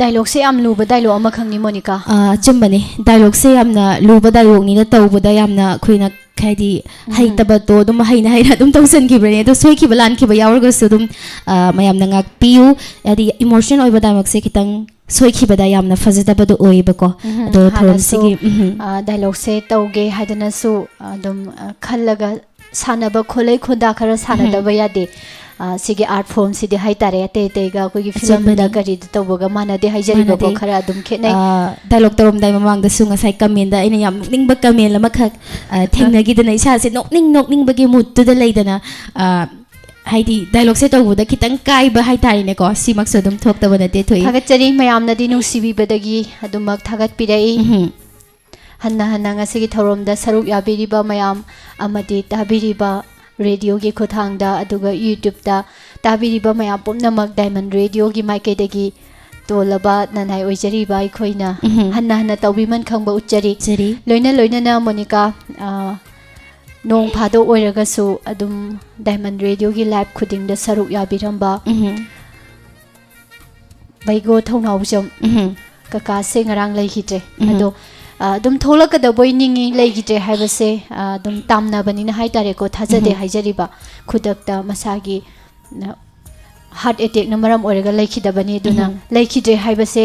ꯗꯥꯏꯂꯣꯛꯁꯦ ꯌꯥꯝ ꯂꯨꯕ ꯗꯥꯏꯂꯣꯛ ꯑꯃꯈꯛꯅꯤ ꯃꯣꯅꯤꯀꯥ ꯑꯆꯨꯝꯕꯅꯤ ꯗꯥꯏꯂꯣꯛꯁꯦ ꯌꯥꯝꯅ ꯂꯨꯕ ꯗꯥꯏꯂꯣꯛꯅꯤꯅ ꯇꯧꯕꯗ ꯌꯥꯝꯅ ꯑꯩꯈꯣꯏꯅ ꯍꯥꯏꯗꯤ ꯍꯩꯇꯕꯗꯣ ꯑꯗꯨꯝ ꯍꯩꯅ ꯑꯗꯨꯝ ꯇꯧꯁꯟꯈꯤꯕꯅꯦ ꯑꯗꯣ ꯁꯣꯏꯈꯤꯕ ꯂꯥꯟꯈꯤꯕ ꯌꯥꯎꯔꯒꯁꯨ ꯑꯗꯨꯝ ꯃꯌꯥꯝꯅ ꯉꯥꯛꯄꯤꯌꯨ ꯍꯥꯏꯗꯤ ꯏꯃꯣꯁꯅꯦꯜ ꯑꯣꯏꯕ ꯗꯥꯏꯂꯣꯛꯁꯦ ꯈꯤꯇꯪ ꯁꯣꯏꯈꯤꯕꯗ ꯌꯥꯝꯅ ꯐꯖꯗꯕꯗꯣ ꯑꯣꯏꯌꯦꯕꯀꯣ ꯑꯗꯣ ꯊꯧꯔꯝꯁꯤꯒꯤ ꯗꯥꯏꯂꯣꯛꯁꯦ ꯇꯧꯒꯦ ꯍꯥꯏꯗꯅꯁꯨ ꯑꯗꯨꯝ ꯈꯜꯂꯒ ꯁꯥꯟꯅꯕ ꯈꯣꯠꯂꯩ ꯈꯣꯟꯗꯥ ꯈꯔ ꯁꯥꯟꯅꯗꯕ ꯌꯥꯗꯦ ꯁꯤꯒꯤ ꯑꯥꯔꯠ ꯐꯣꯔꯝꯁꯤꯗꯤ ꯍꯥꯏꯇꯥꯔꯦ ꯑꯇꯩ ꯑꯇꯩꯒ ꯑꯩꯈꯣꯏꯒꯤ ꯐꯤꯂꯝꯗ ꯀꯔꯤꯗ ꯇꯧꯕꯒ ꯃꯥꯟꯅꯗꯦ ꯍꯥꯏꯖꯔꯤꯕꯀꯣ ꯈꯔ ꯑꯗꯨꯝ ꯈꯦꯠꯅꯩ ꯗꯥꯏꯂꯣꯛ ꯇꯧꯔꯝꯗꯥꯏ ꯃꯃꯥꯡꯗꯁꯨ ꯉꯁꯥꯏ ꯀꯃꯦꯟꯗ ꯑꯩꯅ ꯌꯥꯝ ꯅꯣꯛꯅꯤꯡꯕ ꯀꯃꯦꯟ ꯑꯃꯈꯛ ꯊꯦꯡꯅꯈꯤꯗꯅ ꯏꯁꯥꯁꯦ ꯅꯣꯛꯅꯤꯡꯕꯒꯤ ꯃꯨꯠꯇꯨꯗ ꯂꯩꯗꯅ ꯍꯥꯏꯗꯤ ꯗꯥꯏꯂꯣꯛꯁꯦ ꯇꯧꯕꯗ ꯈꯤꯇꯪ ꯀꯥꯏꯕ ꯍꯥꯏꯇꯥꯔꯦꯅꯦꯀꯣ ꯁꯤꯃꯛꯁꯨ ꯑꯗꯨꯝ ꯊꯣꯛꯇꯕ ꯅꯠꯇꯦ ꯊꯣꯛꯏ ꯊꯥꯒꯠꯆꯔꯤ ꯃꯌꯥꯝꯅꯗꯤ ꯅꯨꯡꯁꯤꯕꯤꯕꯗꯒꯤ ꯑꯗꯨꯃꯛ ꯊꯥꯒꯠꯄꯤꯔꯛꯏ ꯍꯟꯅ ꯍꯟꯅ ꯉꯁꯤꯒꯤ ꯊꯧꯔꯝꯗ ꯁꯔꯨꯛ ꯌꯥꯕꯤꯔꯤꯕ ꯃꯌꯥꯝ ꯑꯃꯗꯤ ꯇꯥꯕꯤꯔꯤꯕ ꯔꯦꯗꯤꯑꯣꯒꯤ ꯈꯨꯠꯊꯥꯡꯗ ꯑꯗꯨꯒ ꯌꯨꯇ꯭ꯌꯨꯕꯇ ꯇꯥꯕꯤꯔꯤꯕ ꯃꯌꯥꯝ ꯄꯨꯝꯅꯃꯛ ꯗꯥꯏꯃꯟ ꯔꯦꯗꯤꯑꯣꯒꯤ ꯃꯥꯏꯀꯩꯗꯒꯤ ꯇꯣꯜꯂꯕ ꯅꯅꯥꯏ ꯑꯣꯏꯖꯔꯤꯕ ꯑꯩꯈꯣꯏꯅ ꯍꯟꯅ ꯍꯟꯅ ꯇꯧꯕꯤꯃꯟ ꯈꯪꯕ ꯎꯠꯆꯔꯤ ꯂꯣꯏꯅ ꯂꯣꯏꯅꯅ ꯃꯣꯅꯤꯀꯥ ꯅꯣꯡ ꯐꯥꯗꯣꯛ ꯑꯣꯏꯔꯒꯁꯨ ꯑꯗꯨꯝ ꯗꯥꯏꯃꯟ ꯔꯦꯗꯤꯑꯣꯒꯤ ꯂꯥꯏꯚ ꯈꯨꯗꯤꯡꯗ ꯁꯔꯨꯛ ꯌꯥꯕꯤꯔꯝꯕ ꯕꯩꯒꯣ ꯊꯧꯅꯥꯎꯖꯝ ꯀꯀꯥꯁꯦ ꯉꯔꯥꯡ ꯂꯩꯈꯤꯗ꯭ꯔꯦ ꯑꯗꯣ ꯑꯗꯨꯝ ꯊꯣꯛꯂꯛꯀꯗꯕꯣꯏ ꯅꯤꯡꯉꯤ ꯂꯩꯈꯤꯗ꯭ꯔꯦ ꯍꯥꯏꯕꯁꯦ ꯑꯗꯨꯝ ꯇꯥꯝꯅꯕꯅꯤꯅ ꯍꯥꯏꯇꯥꯔꯦꯀꯣ ꯊꯥꯖꯗꯦ ꯍꯥꯏꯖꯔꯤꯕ ꯈꯨꯗꯛꯇ ꯃꯁꯥꯒꯤ heart attack na maram oiraga laikhidabani duna laikhidre haibase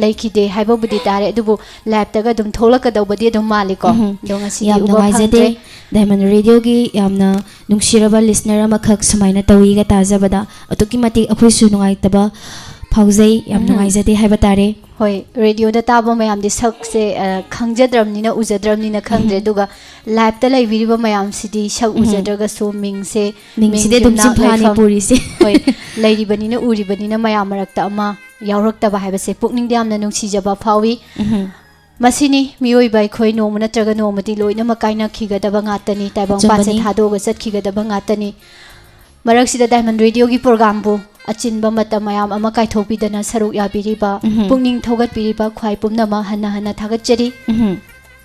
laikhide haibabudi tare adubu lab taga dum tholakadawbadi dum maliko donga si yamna waizade Diamond Radio gi yamna nungsiraba listener amakhak sumaina tawi ga tajabada atuki mati akhoi su nungai taba fauzai yamna waizade haiba tare hoi radio da tabo mayam di sak se khangjadramni na ujadramni na khangdre duga lab ta lai viriba mayam sidi sak ujadraga so ming se side dum simphani puri se hoi lairi bani na uri bani na mayam marakta ama yaurak ta haiba se pukning diam na nungsi jaba phawi masini mioi bai khoi no mana traga no mati loina makaina khiga da bangatani taibang pa se thado ga sat khiga da bangatani marak sida Diamond Radio gi program bu achinba mata mayam ama kai thopi dana saruk ya biriba pungning thogat biriba khwai pumna ma hana hana thagat chari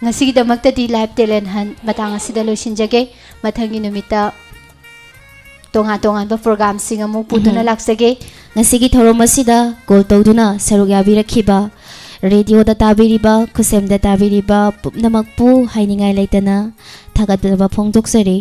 ngasi gi damakta di live talent han batang asida loisin jage mathangi numita tonga tonga ba program sing amu puduna laksage ngasi gi thorom asida call tawduna saruk ya birakhiba radio da tabiriba kusem da tabiriba pupnamakpu hainingai laitana thagatba phongdoksari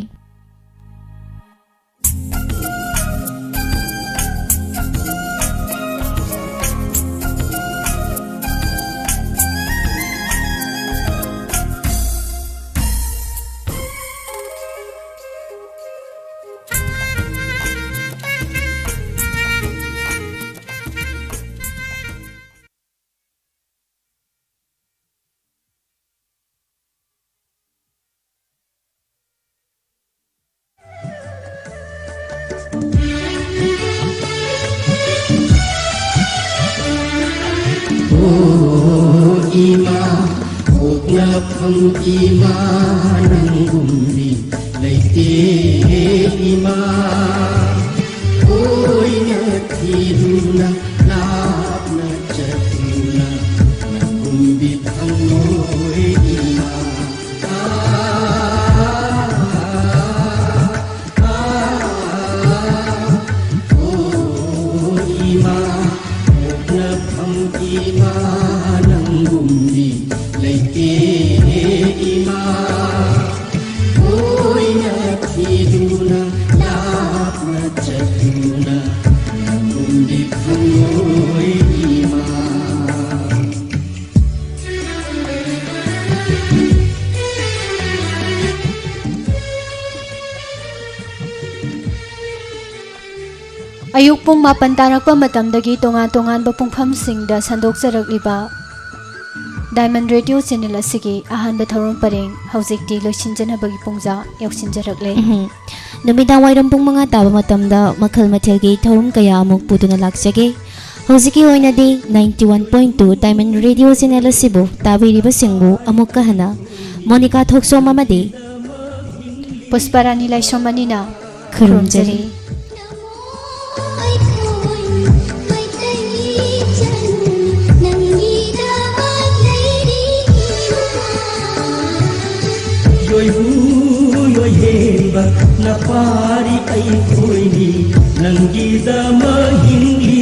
Ima nanggumri laite ima oi natiruna lapna chatuna nanggumbi thangoi ima ima na phang ima nanggumri laite ima oi natiruna lapna chatuna nanggumbi thangoi ima ayuk pung mapan tarakpa matamdagi tongan tongan ba pungpham singda sandokjarakliba Diamond Radio channel asigi ahanba thoron pareng haujikti loisinjanabagi pungja yauksinjarakle numidang wairam pung mga taba matamda makhal mathelgi thorum kaya amuk puduna laksage haujiki oinadi 91.2 Diamond Radio channel asibu tabiriba singbu amuk kahana Monica Thoksom amadi Pusparani Laishomanina khurumjari na pari ai khoi ni nangi da ma hingli